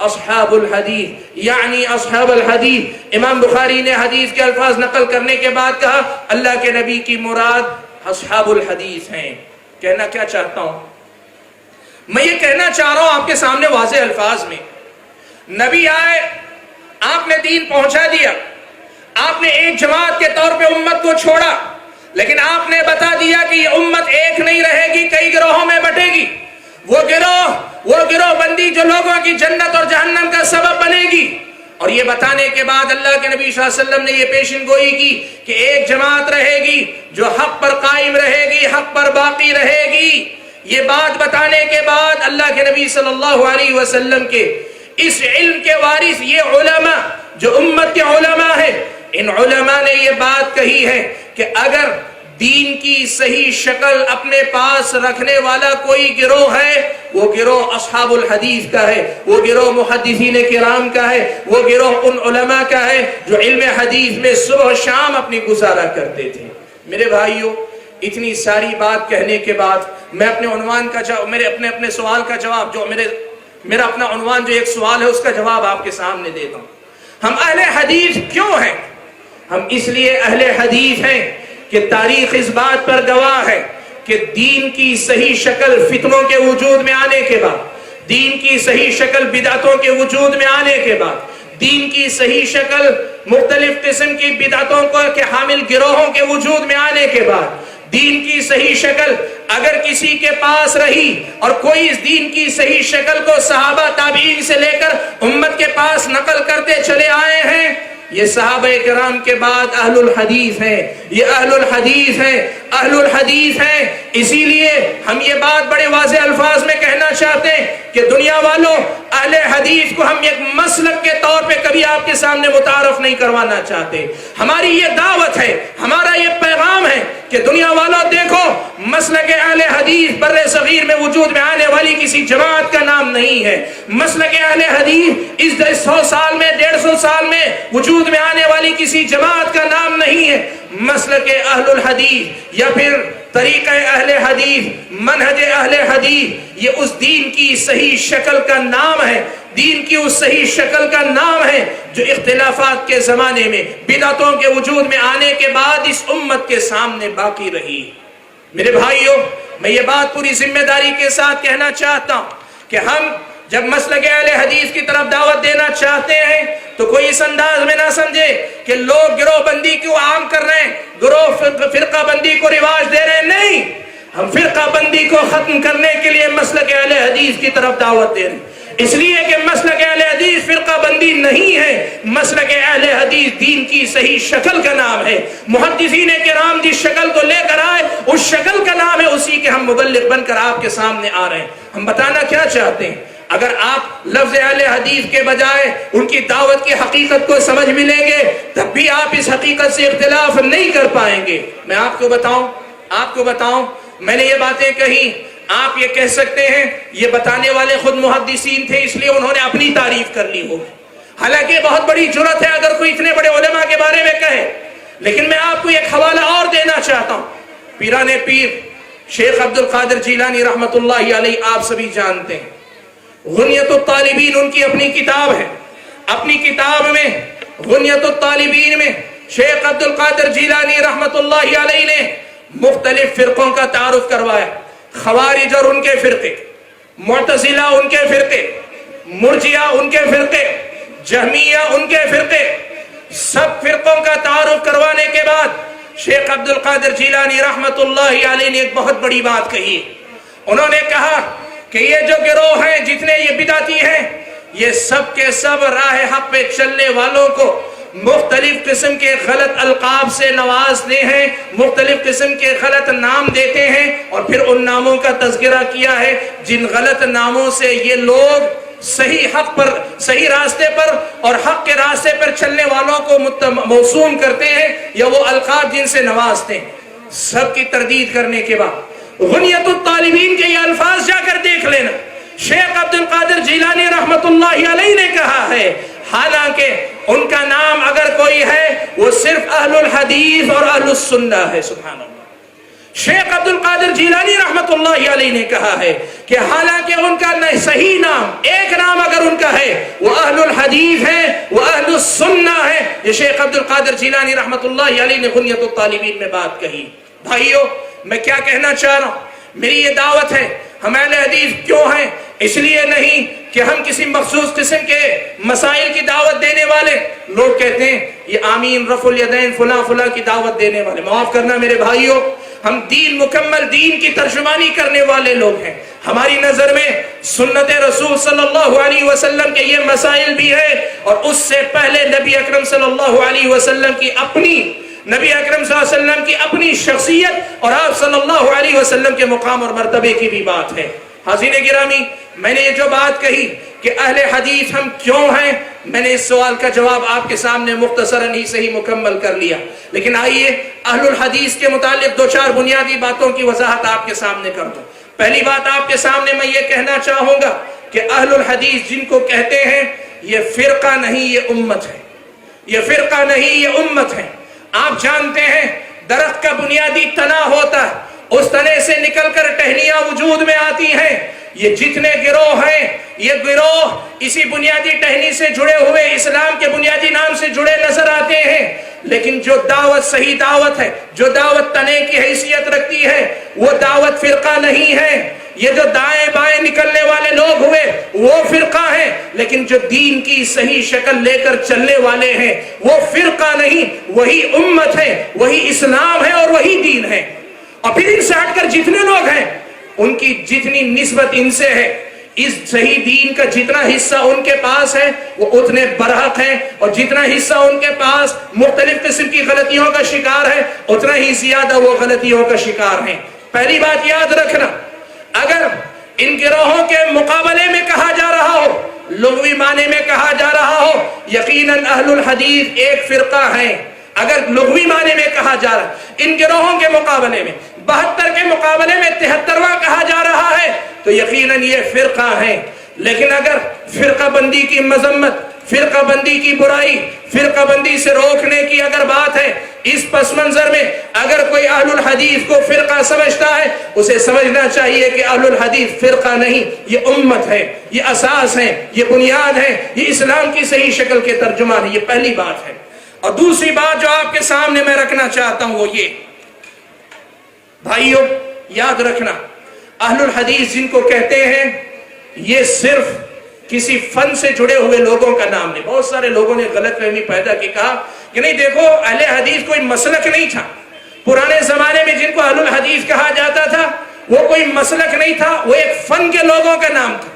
اصحاب الحدیث، یعنی اصحاب الحدیث. امام بخاری نے حدیث کے الفاظ نقل کرنے کے بعد کہا اللہ کے نبی کی مراد اصحاب الحدیث ہیں. کہنا کیا چاہتا ہوں میں؟ یہ کہنا چاہ رہا ہوں آپ کے سامنے واضح الفاظ میں، نبی آئے، آپ نے دین پہنچا دیا، آپ نے ایک جماعت کے طور پہ امت کو چھوڑا، لیکن آپ نے بتا دیا کہ یہ امت ایک نہیں رہے گی، کئی گروہوں میں بٹے گی. وہ گروہ بندی جو لوگوں کی جنت اور جہنم کا سبب بنے گی. اور یہ بتانے کے بعد اللہ کے نبی صلی اللہ علیہ وسلم نے یہ پیشن گوئی کی کہ ایک جماعت رہے گی جو حق پر قائم رہے گی، حق پر باقی رہے گی. یہ بات بتانے کے بعد اللہ کے نبی صلی اللہ علیہ وسلم کے اس علم کے وارث یہ علماء جو امت کے علماء ہیں، ان علماء نے یہ بات کہی ہے کہ اگر دین کی صحیح شکل اپنے پاس رکھنے والا کوئی گروہ ہے، وہ گروہ اصحاب الحدیث کا ہے، وہ گروہ محدثین کرام کا ہے، وہ گروہ ان علماء کا ہے جو علم حدیث میں صبح و شام اپنی گزارا کرتے تھے. میرے بھائیوں، اتنی ساری بات کہنے کے بعد میں اپنے عنوان کا اپنے سوال کا جواب، جو میرا اپنا عنوان جو ایک سوال ہے اس کا جواب آپ کے سامنے دیتا ہوں. ہم اہل حدیث کیوں ہیں؟ ہم اس لیے اہل حدیث ہیں کہ تاریخ اس بات پر گواہ ہے کہ دین کی صحیح شکل فتنوں کے وجود میں آنے کے بعد، دین کی صحیح شکل بدعتوں کے وجود میں آنے کے بعد، دین کی صحیح شکل مختلف قسم کی بدعتوں کے حامل گروہوں کے وجود میں آنے کے بعد، دین کی صحیح شکل اگر کسی کے پاس رہی اور کوئی اس دین کی صحیح شکل کو صحابہ تابعین سے لے کر امت کے پاس نقل کرتے چلے آئے ہیں، یہ صحابہ کرام کے بعد اہل الحدیث ہیں، یہ اہل الحدیث ہیں، اہل الحدیث ہیں. اسی لیے ہم یہ بات بڑے واضح الفاظ میں کہنا چاہتے ہیں کہ دنیا والوں، اہل حدیث کو ہم ایک مسلک کے طور پہ کبھی آپ کے سامنے متعارف نہیں کروانا چاہتے. ہماری یہ دعوت ہے، ہمارا یہ پیغام ہے کہ دنیا والوں دیکھو، مسلک اہل حدیث بر صغیر میں وجود میں آنے والی کسی جماعت کا نام نہیں ہے. مسلک اہل حدیث اس 100 سال میں 150 سال میں وجود میں آنے والی کسی جماعت کا نام نہیں ہے. مسلک اہل الحدیث یا پھر طریقہ اہل حدیث، منہج اہل حدیث، یہ اس دین کی صحیح شکل کا نام ہے، دین کی اس صحیح شکل کا نام ہے جو اختلافات کے زمانے میں، بدعتوں کے وجود میں آنے کے بعد اس امت کے سامنے باقی رہی۔ میرے بھائیوں، میں یہ بات پوری ذمہ داری کے ساتھ کہنا چاہتا ہوں کہ ہم جب مسلک اہل حدیث کی طرف دعوت دینا چاہتے ہیں تو کوئی اس انداز میں نہ سمجھے کہ لوگ گروہ بندی کو عام کر رہے ہیں، گروہ فرقہ بندی کو رواج دے رہے ہیں۔ نہیں، ہم فرقہ بندی کو ختم کرنے کے لیے مسلک اہل حدیث کی طرف دعوت دے رہے ہیں، اس لیے کہ مسلک اہل حدیث فرقہ بندی نہیں ہے، مسلک اہل حدیث دین کی صحیح شکل کا نام ہے۔ محدثین کرام جس شکل کو لے کر آئے اس شکل کا نام ہے، اسی کے ہم مبلغ بن کر آپ کے سامنے آ رہے ہیں۔ ہم بتانا کیا چاہتے ہیں؟ اگر آپ لفظ اہل حدیث کے بجائے ان کی دعوت کی حقیقت کو سمجھ بھی لیں گے تب بھی آپ اس حقیقت سے اختلاف نہیں کر پائیں گے۔ میں آپ کو بتاؤں میں نے یہ باتیں کہی، آپ یہ کہہ سکتے ہیں یہ بتانے والے خود محدثین تھے اس لیے انہوں نے اپنی تعریف کر لی ہوگی، حالانکہ بہت بڑی جرأت ہے اگر کوئی اتنے بڑے علماء کے بارے میں کہے۔ لیکن میں آپ کو ایک حوالہ اور دینا چاہتا ہوں، پیران پیر شیخ عبد القادر جیلانی رحمت اللہ علیہ، آپ سبھی جانتے ہیں، غنیت الطالبین ان کی اپنی کتاب ہے۔ اپنی کتاب میں غنیت الطالبین میں شیخ عبد القادر جیلانی رحمت اللہ علیہ نے مختلف فرقوں کا تعارف کروایا، خوارج اور ان کے فرقے، معتزلہ ان کے فرقے، مرجئہ ان کے فرقے، جہمیہ ان کے فرقے، سب فرقوں کا تعارف کروانے کے بعد شیخ عبد القادر جیلانی رحمت اللہ علیہ نے ایک بہت بڑی بات کہی۔ انہوں نے کہا کہ یہ جو گروہ ہیں جتنے یہ بدعتی ہیں یہ سب کے سب راہ حق پہ چلنے والوں کو مختلف قسم کے غلط القاب سے نوازتے ہیں، مختلف قسم کے غلط نام دیتے ہیں، اور پھر ان ناموں کا تذکرہ کیا ہے جن غلط ناموں سے یہ لوگ صحیح حق پر، صحیح راستے پر اور حق کے راستے پر چلنے والوں کو موسوم کرتے ہیں یا وہ القاب جن سے نوازتے ہیں۔ سب کی تردید کرنے کے بعد غنیت الطالبین کے یہ الفاظ جا کر دیکھ لینا، شیخ عبد القادر جیلانی رحمت اللہ علیہ نے کہا ہے، حالانکہ ان کا نام اگر کوئی ہے وہ صرف اہل الحدیث اور اہل السنہ ہے۔ سبحان اللہ، شیخ عبد القادر جیلانی رحمت اللہ علیہ نے کہا ہے کہ حالانکہ ان کا صحیح نام، ایک نام اگر ان کا ہے وہ اہل الحدیث ہے، وہ اہل السنہ ہے۔ یہ شیخ عبد القادر جیلانی رحمت اللہ علیہ نے غنیت الطالبین میں بات کہی۔ بھائیو، میں کیا کہنا چاہ رہا ہوں، میری یہ دعوت ہے، ہم اہل حدیث کیوں ہیں؟ اس لیے نہیں کہ ہم کسی مخصوص قسم کے مسائل کی دعوت دینے والے، لوگ کہتے ہیں یہ آمین رفع الیدین فلاں فلاں کی دعوت دینے والے، معاف کرنا میرے بھائیو، ہم دین، مکمل دین کی ترجمانی کرنے والے لوگ ہیں۔ ہماری نظر میں سنت رسول صلی اللہ علیہ وسلم کے یہ مسائل بھی ہے، اور اس سے پہلے نبی اکرم صلی اللہ علیہ وسلم کی اپنی، نبی اکرم صلی اللہ علیہ وسلم کی اپنی شخصیت اور آپ صلی اللہ علیہ وسلم کے مقام اور مرتبے کی بھی بات ہے۔ حاضرین گرامی، میں نے یہ جو بات کہی کہ اہل حدیث ہم کیوں ہیں، میں نے اس سوال کا جواب آپ کے سامنے مختصراً ہی صحیح مکمل کر لیا، لیکن آئیے اہل الحدیث کے متعلق دو چار بنیادی باتوں کی وضاحت آپ کے سامنے کر دوں۔ پہلی بات آپ کے سامنے میں یہ کہنا چاہوں گا کہ اہل الحدیث جن کو کہتے ہیں یہ فرقہ نہیں، یہ امت ہے، یہ فرقہ نہیں، یہ امت ہے۔ آپ جانتے ہیں درخت کا بنیادی تنا ہوتا ہے، اس تنے سے نکل کر ٹہنیاں وجود میں آتی ہیں۔ یہ جتنے گروہ ہیں یہ گروہ اسی بنیادی ٹہنی سے جڑے ہوئے، اسلام کے بنیادی نام سے جڑے نظر آتے ہیں، لیکن جو دعوت صحیح دعوت ہے، جو دعوت تنے کی حیثیت رکھتی ہے، وہ دعوت فرقہ نہیں ہے۔ یہ جو دائیں بائیں نکلنے والے لوگ ہوئے وہ فرقہ ہیں، لیکن جو دین کی صحیح شکل لے کر چلنے والے ہیں وہ فرقہ نہیں، وہی امت ہے، وہی اسلام ہے اور وہی دین ہے۔ اور پھر ان سے ہٹ کر جتنے لوگ ہیں ان کی جتنی نسبت ان سے ہے، اس صحیح دین کا جتنا حصہ ان کے پاس ہے وہ اتنے برحق ہیں، اور جتنا حصہ ان کے پاس مختلف قسم کی غلطیوں کا شکار ہے اتنا ہی زیادہ وہ غلطیوں کا شکار ہیں۔ پہلی بات یاد رکھنا، اگر ان گروہوں کے مقابلے میں کہا جا رہا ہو، لغوی معنی میں کہا جا رہا ہو، یقیناً اہل الحدیث ایک فرقہ ہیں۔ اگر لغوی معنی میں کہا جا رہا ہے ان گروہوں کے مقابلے میں، 72 کے مقابلے میں 73واں کہا جا رہا ہے تو یقیناً یہ فرقہ ہیں۔ لیکن اگر فرقہ بندی کی مذمت، فرقہ بندی کی برائی، فرقہ بندی سے روکنے کی اگر بات ہے، اس پس منظر میں اگر کوئی اہل الحدیث کو فرقہ سمجھتا ہے، اسے سمجھنا چاہیے کہ اہل الحدیث فرقہ نہیں، یہ امت ہے، یہ اساس ہے، یہ بنیاد ہے، یہ اسلام کی صحیح شکل کے ترجمان ہے۔ یہ پہلی بات ہے۔ اور دوسری بات جو آپ کے سامنے میں رکھنا چاہتا ہوں وہ یہ، بھائیوں یاد رکھنا، اہل الحدیث جن کو کہتے ہیں یہ صرف کسی فن سے جڑے ہوئے لوگوں کا نام نہیں۔ بہت سارے لوگوں نے غلط فہمی پیدا کی، کہا کہ نہیں دیکھو اہل حدیث کوئی مسلک نہیں تھا، پرانے زمانے میں جن کو اہل الحدیث کہا جاتا تھا وہ کوئی مسلک نہیں تھا، وہ ایک فن کے لوگوں کا نام تھا۔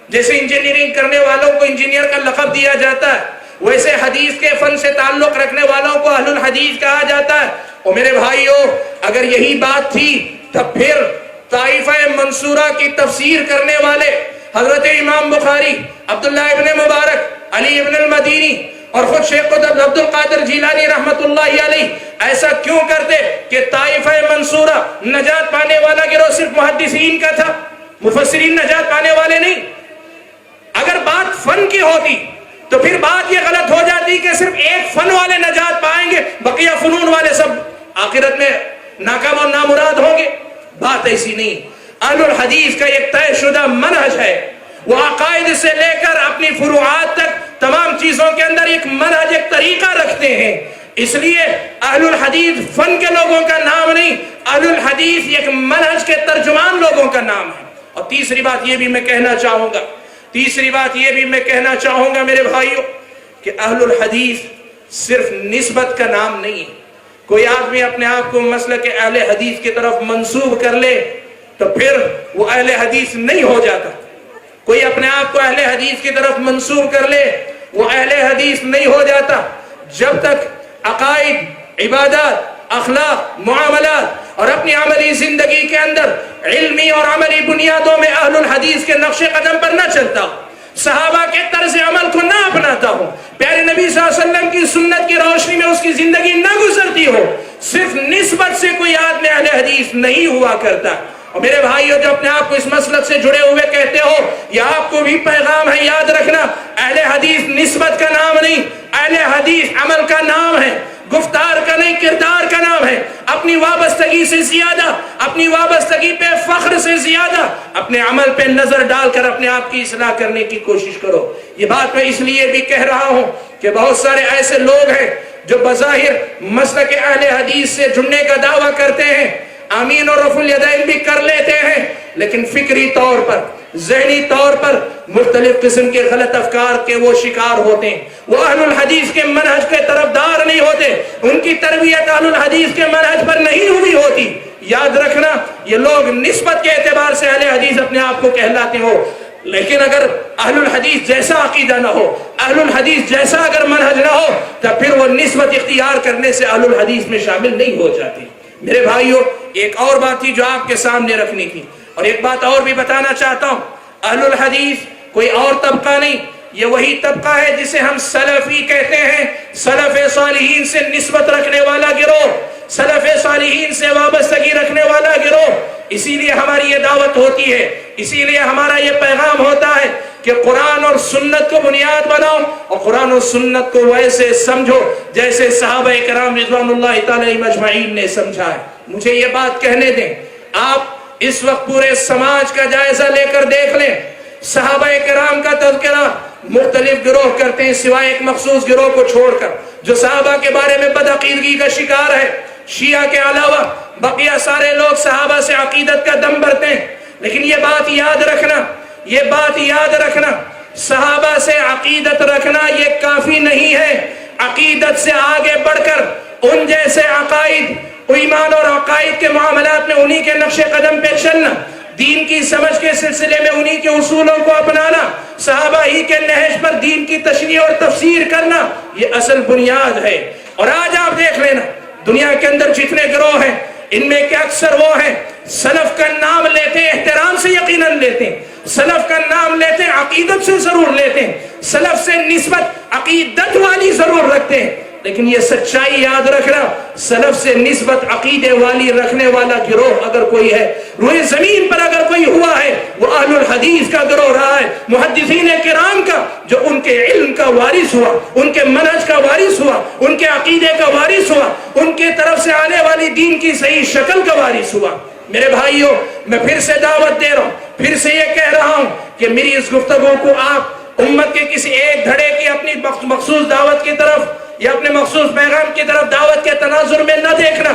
جیسے انجینئرنگ کرنے والوں کو انجینئر کا لقب دیا جاتا ہے، ویسے حدیث کے فن سے تعلق رکھنے والوں کو اہل الحدیث کہا جاتا ہے۔ اور میرے بھائیوں اگر یہی بات تھی تب پھر طائفہ منصورہ کی تفسیر کرنے والے حضرت امام بخاری، عبداللہ ابن مبارک، علی ابن المدینی اور خود شیخ قطب عبد القادر جیلانی رحمت اللہ علیہ ایسا کیوں کرتے کہ طائفہ منصورہ نجات پانے والا گروہ صرف محدثین کا تھا، مفسرین نجات پانے والے نہیں؟ اگر بات فن کی ہوتی تو پھر بات یہ غلط ہو جاتی کہ صرف ایک فن والے نجات پائیں گے، بقیہ فنون والے سب آخرت میں ناکام اور نامراد ہوں گے۔ بات ایسی نہیں۔ اہل الحدیث کا ایک طے شدہ منہج ہے، وہ عقائد سے لے کر اپنی فروعات تک تمام چیزوں کے اندر ایک منہج، ایک طریقہ رکھتے ہیں۔ اس لیے اہل الحدیث فن کے لوگوں کا نام نہیں، اہل الحدیث ایک منہج کے ترجمان لوگوں کا نام ہے۔ اور تیسری بات یہ بھی میں کہنا چاہوں گا میرے بھائیوں کہ اہل الحدیث صرف نسبت کا نام نہیں ہے۔ کوئی آدمی اپنے آپ کو مسلک اہل حدیث کی طرف منسوب کر لے تو پھر وہ اہل حدیث نہیں ہو جاتا۔ کوئی اپنے آپ کو اہل حدیث کی طرف منسوب کر لے وہ اہل حدیث نہیں ہو جاتا۔ جب تک عقائد، عبادات، اخلاق، معاملات اور اپنی عملی زندگی کے اندر علمی اور عملی بنیادوں میں اہل الحدیث کے نقش قدم پر نہ چلتا ہو، صحابہ کے طرز عمل کو نہ اپناتا ہو، پیارے نبی صلی اللہ علیہ وسلم کی سنت کی روشنی میں اس کی زندگی نہ گزرتی ہو، صرف نسبت سے کوئی آدمی اہل حدیث نہیں ہوا کرتا۔ اور میرے بھائیوں جو اپنے آپ کو اس مسلک سے جڑے ہوئے کہتے ہو، یہ آپ کو بھی پیغام ہے، یاد رکھنا اہل حدیث نسبت کا نام نہیں، اہل حدیث عمل کا نام ہے، گفتار کا نہیں کردار کا نام ہے۔ اپنی وابستگی سے زیادہ، اپنی وابستگی پہ فخر سے زیادہ اپنے عمل پہ نظر ڈال کر اپنے آپ کی اصلاح کرنے کی کوشش کرو۔ یہ بات میں اس لیے بھی کہہ رہا ہوں کہ بہت سارے ایسے لوگ ہیں جو بظاہر مسلک اہل حدیث سے جڑنے کا دعویٰ کرتے ہیں، آمین اور رفع الیدین بھی کر لیتے ہیں، لیکن فکری طور پر، ذہنی طور پر مختلف قسم کے غلط افکار کے وہ شکار ہوتے ہیں۔ وہ اہل الحدیث کے منہج کے طرفدار نہیں ہوتے، ان کی تربیت اہل الحدیث کے منہج پر نہیں ہوئی ہوتی۔ یاد رکھنا یہ لوگ نسبت کے اعتبار سے اہل حدیث اپنے آپ کو کہلاتے ہو، لیکن اگر اہل الحدیث جیسا عقیدہ نہ ہو، اہل الحدیث جیسا اگر منہج نہ ہو تو پھر وہ نسبت اختیار کرنے سے اہل الحدیث میں شامل نہیں ہو جاتی۔ میرے بھائیوں ایک اور بات تھی جو آپ کے سامنے رکھنی تھی، اور ایک بات اور بھی بتانا چاہتا ہوں، اہل الحدیث کوئی اور طبقہ نہیں، یہ وہی طبقہ ہے جسے ہم سلفی کہتے ہیں، سلف صالحین سے نسبت رکھنے والا گروہ، سلف صالحین سے وابستگی رکھنے والا گروہ۔ اسی لیے ہماری یہ دعوت ہوتی ہے، اسی لیے ہمارا یہ پیغام ہوتا ہے کہ قرآن اور سنت کو بنیاد بناؤ اور قرآن و سنت کو ویسے سمجھو جیسے صحابہ کرام رضوان اللہ تعالی مجمعین نے سمجھا ہے۔ مجھے یہ بات کہنے دیں، آپ اس وقت پورے سماج کا جائزہ لے کر دیکھ لیں، صحابہ کرام کا تذکرہ مختلف گروہ کرتے ہیں سوائے ایک مخصوص گروہ کو چھوڑ کر جو صحابہ کے بارے میں بدعقیدگی کا شکار ہے۔ شیعہ کے علاوہ بقیہ سارے لوگ صحابہ سے عقیدت کا دم بھرتے ہیں، لیکن یہ بات یاد رکھنا صحابہ سے عقیدت رکھنا یہ کافی نہیں ہے۔ عقیدت سے آگے بڑھ کر ان جیسے عقائد، ایمان اور عقائد کے معاملات میں انہی کے نقش قدم پہ چلنا، دین کی سمجھ کے سلسلے میں انہی کے اصولوں کو اپنانا، صحابہ ہی کے نہج پر دین کی تشریح اور تفسیر کرنا، یہ اصل بنیاد ہے۔ اور آج آپ دیکھ لینا دنیا کے اندر جتنے گروہ ہیں ان میں کے اکثر وہ ہیں سلف کا نام لیتے ہیں، احترام سے یقیناً لیتے ہیں، سلف کا نام لیتے ہیں، عقیدت سے ضرور لیتے ہیں، سلف سے نسبت عقیدت والی ضرور رکھتے ہیں، لیکن یہ سچائی یاد رکھنا، سلف سے نسبت عقیدے والی رکھنے والا گروہ اگر کوئی ہے، روئے زمین پر اگر کوئی ہوا ہے، وہ اہل الحدیث کا گروہ رہا ہے، محدثین کرام کا، جو ان کے علم کا وارث ہوا، ان کے منہج کا وارث ہوا، ان کے عقیدے کا وارث ہوا، ان کی طرف سے آنے والی دین کی صحیح شکل کا وارث ہوا۔ میرے بھائیوں، میں پھر سے دعوت دے رہا ہوں، پھر سے یہ کہہ رہا ہوں کہ میری اس گفتگو کو آپ امت کے کسی ایک دھڑے کی اپنی مخصوص دعوت کی طرف یا اپنے مخصوص پیغام کی طرف دعوت کے تناظر میں نہ دیکھنا،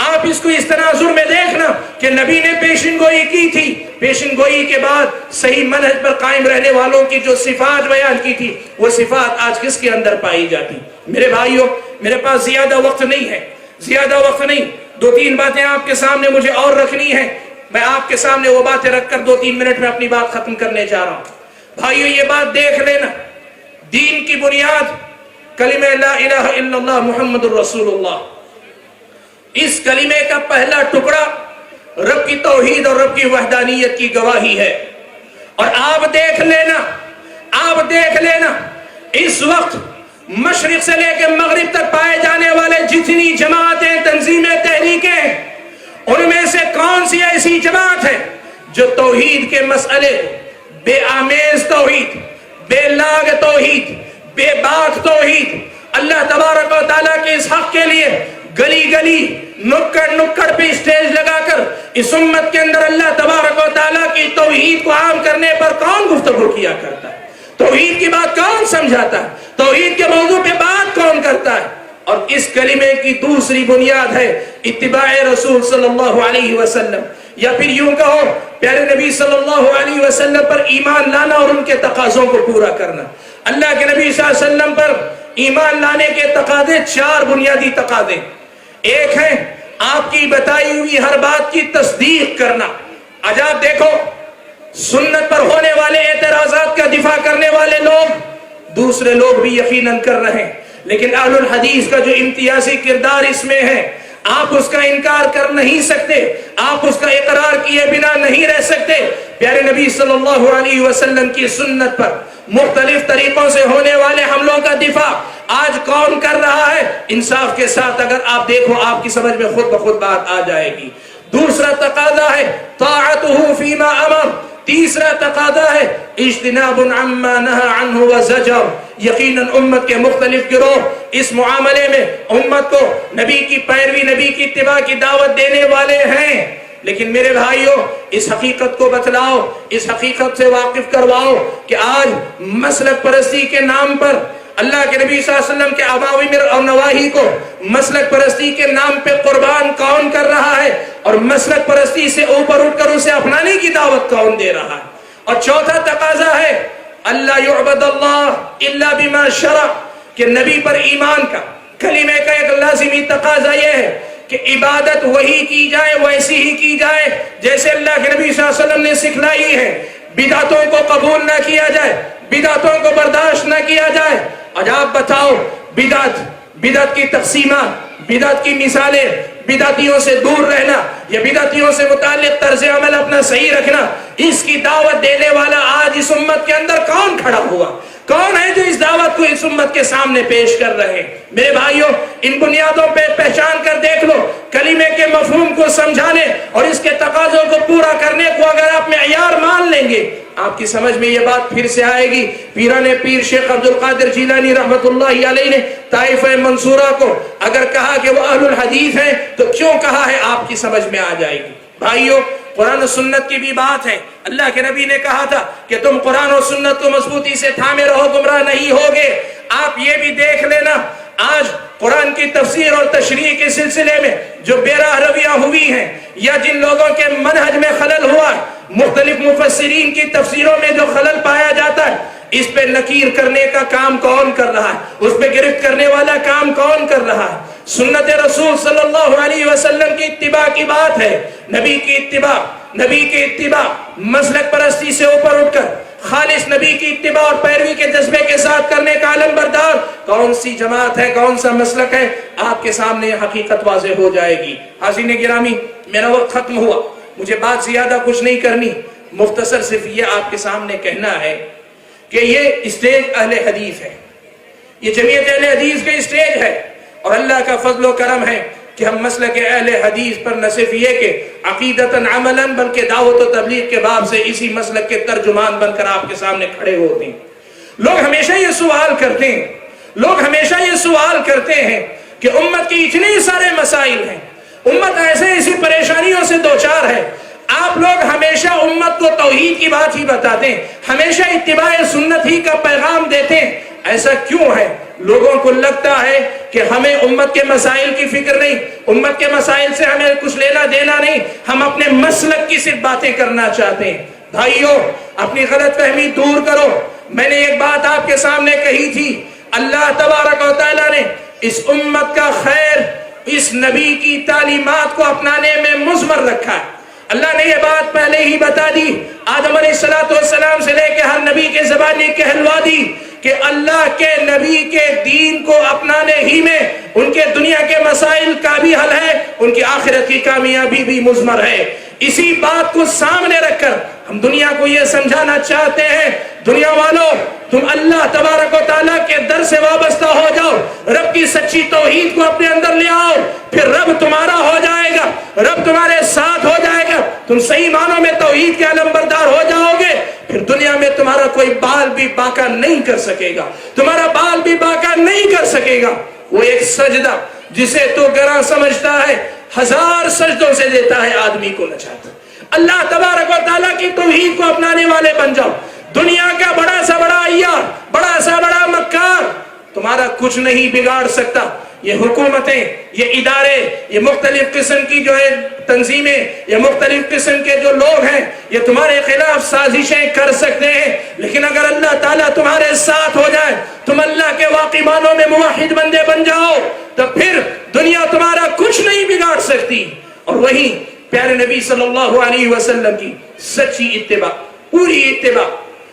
آپ اس کو اس تناظر میں دیکھنا کہ نبی نے پیشن گوئی کی تھی، پیشن گوئی کے بعد صحیح منہج پر قائم رہنے والوں کی جو صفات بیان کی تھی، وہ صفات آج کس کے اندر پائی جاتی؟ میرے بھائیوں، میرے پاس زیادہ وقت نہیں ہے، زیادہ وقت نہیں، 2-3 باتیں آپ کے سامنے مجھے اور رکھنی ہیں، میں آپ کے سامنے وہ باتیں رکھ کر 2-3 منٹ میں اپنی بات ختم کرنے جا رہا ہوں۔ بھائیوں، یہ بات دیکھ لینا، دین کی بنیاد کلمہ لا الہ الا اللہ محمد الرسول اللہ، اس کلمے کا پہلا ٹکڑا رب کی توحید اور رب کی وحدانیت کی گواہی ہے۔ اور آپ دیکھ لینا اس وقت مشرق سے لے کے مغرب تک پائے جانے والے جتنی جماعتیں، تنظیمیں، تحریکیں، ان میں سے کون سی ایسی جماعت ہے جو توحید کے مسئلے، بے آمیز توحید، بے لاگ توحید، بے باک توحید، اللہ تبارک و تعالیٰ کے اس حق کے لیے گلی گلی، نکڑ نکڑ پہ اسٹیج لگا کر اس امت کے اندر اللہ تبارک و تعالیٰ کی توحید کو عام کرنے پر کون گفتگو کیا کرتا ہے؟ توحید کی بات کون سمجھاتا ہے؟ توحید کے موضوع پہ بات کون کرتا ہے؟ اور اس کلمے کی دوسری بنیاد ہے اتباع رسول صلی اللہ علیہ وسلم، یا پھر یوں کہو پیارے نبی صلی اللہ علیہ وسلم پر ایمان لانا اور ان کے تقاضوں کو پورا کرنا۔ اللہ کے نبی صلی اللہ علیہ وسلم پر ایمان لانے کے تقاضے 4 بنیادی تقاضے۔ ایک ہے آپ کی بتائی ہوئی ہر بات کی تصدیق کرنا۔ آج آپ دیکھو سنت پر ہونے والے اعتراضات کا دفاع کرنے والے لوگ دوسرے لوگ بھی یقیناً کر رہے ہیں، لیکن اہل الحدیث کا جو امتیازی کردار اس میں ہے، آپ اس کا انکار کر نہیں سکتے، آپ اس کا اقرار کیے بنا نہیں رہ سکتے۔ پیارے نبی صلی اللہ علیہ وسلم کی سنت پر مختلف طریقوں سے ہونے والے حملوں کا دفاع آج کون کر رہا ہے؟ انصاف کے ساتھ اگر آپ دیکھو، آپ کی سمجھ میں خود بخود بات آ جائے گی۔ دوسرا تقاضا ہے طاعتہ فیما امر، تیسرا تقاضا ہے اجتناب عما نہى عنہ وزجر۔ یقیناً امت کے مختلف گروہ اس معاملے میں امت کو نبی کی پیروی، نبی کی اتباع کی دعوت دینے والے ہیں، لیکن میرے بھائیوں اس حقیقت کو بتلاؤ، اس حقیقت سے واقف کرواؤ کہ آج مسلک پرستی کے نام پر اللہ کے نبی صلی اللہ علیہ وسلم کے اوامر اور نواہی کو مسلک پرستی کے نام پہ قربان کون کر رہا ہے، اور مسلک پرستی سے اوپر اٹھ کر اسے اپنانے کی دعوت کون دے رہا ہے۔ اور چوتھا تقاضا ہے اللہ یعبد اللہ الا بما شرع، کہ نبی پر ایمان کا کلمے کا ایک لازمی تقاضا یہ ہے کہ عبادت وہی کی جائے، ویسی ہی کی جائے جیسے اللہ کے نبی صلی اللہ علیہ وسلم نے سکھلائی ہے۔ بدعتوں کو قبول نہ کیا جائے، بدعتوں کو برداشت نہ کیا جائے۔ آج آپ بتاؤ بدعت کی تقسیمات، بدعت کی مثالیں، بدعتیوں سے دور رہنا یا بدعتیوں سے متعلق طرز عمل اپنا صحیح رکھنا، اس کی دعوت دینے والا آج اس امت کے اندر کون کھڑا ہوا؟ کون ہے جو اس دعوت کو اس امت کے سامنے پیش کر رہے ہیں؟ میرے بھائیوں، ان بنیادوں پہ پہچان کر دیکھ لو، کلمے کے مفہوم کو سمجھانے اور اس کے تقاضوں کو پورا کرنے کو اگر آپ معیار مان لیں گے، آپ کی سمجھ میں یہ بات پھر سے آئے گی۔ پیران پیر شیخ عبد القادر جیلانی رحمت اللہ علیہ نے طائفہ منصورہ کو اگر کہا کہ وہ اہل الحدیث ہیں تو کیوں کہا ہے، آپ کی سمجھ میں آ جائے گی۔ بھائیوں، قرآن و سنت کی بھی بات ہے۔ اللہ کے نبی نے کہا تھا کہ تم قرآن و سنت کو مضبوطی سے تھامے رہو، گمراہ نہیں ہوگے۔ آپ یہ بھی دیکھ لینا، آج قرآن کی تفسیر اور تشریح کے سلسلے میں جو بے راہ رویاں ہوئی ہیں یا جن لوگوں کے منہج میں خلل ہوا ہے، مختلف مفسرین کی تفسیروں میں جو خلل پایا جاتا ہے، اس پہ نکیر کرنے کا کام کون کر رہا ہے؟ اس پہ گرفت کرنے والا کام کون کر رہا ہے؟ سنت رسول صلی اللہ علیہ وسلم کی اتباع کی بات ہے، نبی کی اتباع مسلک پرستی سے اوپر اٹھ کر خالص نبی کی اتباع اور پیروی کے جذبے کے ساتھ کرنے کا علم بردار کون سی جماعت ہے، کون سا مسلک ہے، آپ کے سامنے یہ حقیقت واضح ہو جائے گی۔ حاضرین گرامی، میرا وقت ختم ہوا، مجھے بات زیادہ کچھ نہیں کرنی، مختصر صرف یہ آپ کے سامنے کہنا ہے کہ یہ اسٹیج اہل حدیث ہے، یہ جمعیت اہل حدیث کا اسٹیج ہے۔ اللہ کا فضل و کرم ہے کہ ہم مسلک اہل حدیث پر نہ صرف یہ کہ عقیدتاً عملاً بلکہ دعوت و تبلیغ کے باب سے اسی مسلک کے ترجمان بن کر آپ کے سامنے کھڑے ہوتے ہیں۔ لوگ ہمیشہ یہ سوال کرتے ہیں کہ امت کی اتنے سارے مسائل ہیں، امت ایسی پریشانیوں سے دوچار ہے، آپ لوگ ہمیشہ امت کو توحید کی بات ہی بتاتے ہیں، ہمیشہ اتباع سنت ہی کا پیغام دیتے ہیں، ایسا کیوں ہے؟ لوگوں کو لگتا ہے کہ ہمیں امت کے مسائل کی فکر نہیں، امت کے مسائل سے ہمیں کچھ لینا دینا نہیں، ہم اپنے مسلک کی صرف باتیں کرنا چاہتے ہیں۔ بھائیو، اپنی غلط فہمی دور کرو۔ میں نے ایک بات آپ کے سامنے کہی تھی، اللہ تبارک و تعالیٰ نے اس امت کا خیر اس نبی کی تعلیمات کو اپنانے میں مضمر رکھا ہے۔ اللہ نے یہ بات پہلے ہی بتا دی، آدم علیہ السلام سے لے کے ہر نبی کے زبانی کہلوا دی کہ اللہ کے نبی کے دین کو اپنانے ہی میں ان کے دنیا کے مسائل کا بھی حل ہے، ان کی آخرت کی کامیابی بھی مضمر ہے۔ اسی بات کو سامنے رکھ کر ہم دنیا کو یہ سمجھانا چاہتے ہیں، دنیا والوں تم اللہ تبارک و تعالیٰ کے در سے وابستہ ہو جاؤ، رب کی سچی توحید کو اپنے اندر لے آؤ، پھر رب تمہارا ہو جائے گا، رب تمہارے ساتھ ہو جائے گا، تم صحیح معنوں میں توحید کے علمبردار ہو جاؤ گے، پھر دنیا میں تمہارا کوئی بال بھی باقا نہیں کر سکے گا، تمہارا بال بھی باقا نہیں کر سکے گا۔ وہ ایک سجدہ جسے تو گراں سمجھتا ہے، ہزار سجدوں سے دیتا ہے آدمی کو نجات۔ اللہ تبارک و تعالیٰ کی توحید کو اپنانے والے بن جاؤ۔ دنیا کا بڑا سا بڑا عیار، بڑا سا بڑا مکار تمہارا کچھ نہیں بگاڑ سکتا۔ یہ حکومتیں، یہ ادارے، یہ مختلف قسم کی جو ہے تنظیمیں، یہ مختلف قسم کے جو لوگ ہیں، یہ تمہارے خلاف سازشیں کر سکتے ہیں، لیکن اگر اللہ تعالیٰ تمہارے ساتھ ہو جائے، تم اللہ کے واقعی معنوں میں موحد بندے بن جاؤ، تو پھر دنیا تمہارا کچھ نہیں بگاڑ سکتی۔ اور وہی پیارے نبی صلی اللہ علیہ وسلم کی سچی اتباع، پوری اتباع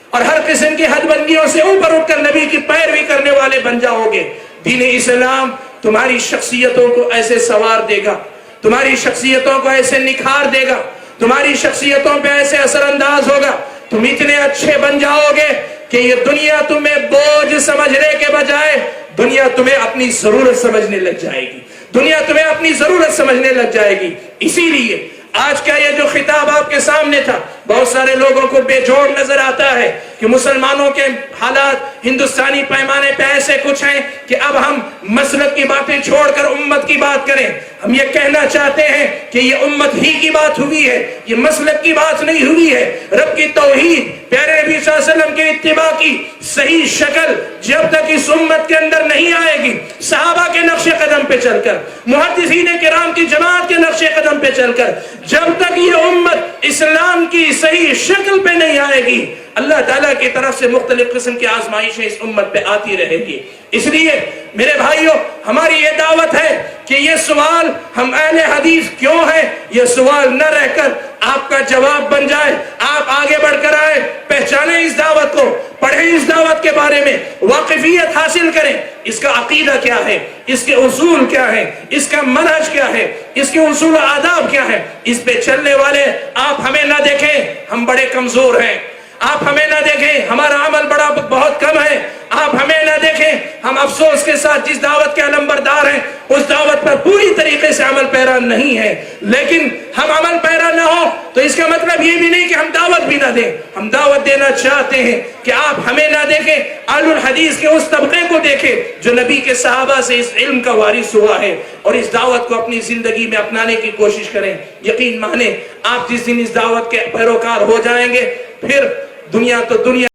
اور ہر قسم کی حد بندیوں سے اوپر اٹھ کر نبی کی پیروی کرنے والے بن جاؤ گے۔ دین اسلام تمہاری شخصیتوں کو ایسے سوار دے گا، تمہاری شخصیتوں کو ایسے نکھار دے گا، تمہاری شخصیتوں پہ ایسے اثر انداز ہوگا، تم اتنے اچھے بن جاؤ گے کہ یہ دنیا تمہیں بوجھ سمجھنے کے بجائے دنیا تمہیں اپنی ضرورت سمجھنے لگ جائے گی، دنیا تمہیں اپنی ضرورت سمجھنے لگ جائے گی۔ اسی لیے آج کا یہ جو خطاب آپ کے سامنے تھا، بہت سارے لوگوں کو بے جوڑ نظر آتا ہے کہ مسلمانوں کے حالات ہندوستانی پیمانے پہ ایسے کچھ ہیں کہ اب ہم مسلک کی باتیں چھوڑ کر امت کی بات کریں۔ ہم یہ کہنا چاہتے ہیں کہ یہ امت ہی کی بات ہوئی ہے، یہ مسلک کی بات نہیں ہوئی ہے۔ رب کی توحید، پیارے نبی صلی اللہ علیہ وسلم کے اتباع کی صحیح شکل جب تک اس امت کے اندر نہیں آئے گی، صحابہ کے نقش قدم پہ چل کر، محدثین کرام کی جماعت کے نقش قدم پہ چل کر، جب تک یہ امت اسلام کی صحیح شکل پہ نہیں آئے گی، اللہ تعالیٰ کی طرف سے مختلف قسم کی آزمائشیں اس امت پہ آتی رہے گی۔ اس لیے میرے بھائیوں، ہماری یہ دعوت ہے کہ یہ سوال ہم اہل حدیث کیوں ہیں، یہ سوال نہ رہ کر آپ کا جواب بن جائے، آپ آگے بڑھ کر آئے، پہچانیں اس دعوت کو، پڑھیں اس دعوت کے بارے میں، واقفیت حاصل کریں، اس کا عقیدہ کیا ہے، اس کے اصول کیا ہیں، اس کا منہج کیا ہے، اس کے اصول و آداب کیا ہے۔ اس پہ چلنے والے آپ ہمیں نہ دیکھیں ہم بڑے کمزور ہیں، آپ ہمیں نہ دیکھیں ہمارا عمل بہت کم ہے، آپ ہمیں نہ دیکھیں ہم افسوس کے ساتھ جس دعوت کے علمبردار ہیں اس دعوت پر پوری طریقے سے عمل پیرا نہیں ہے، لیکن ہم عمل پیرا نہ ہو تو اس کا مطلب یہ بھی نہیں کہ ہم دعوت بھی نہ دیں۔ ہم دعوت دینا چاہتے ہیں کہ آپ ہمیں نہ دیکھیں، اہل الحدیث کے اس طبقے کو دیکھیں جو نبی کے صحابہ سے اس علم کا وارث ہوا ہے، اور اس دعوت کو اپنی زندگی میں اپنانے کی کوشش کریں۔ یقین مانیں آپ جس دن اس دعوت کے پیروکار ہو جائیں گے، پھر دنیا تو دنیا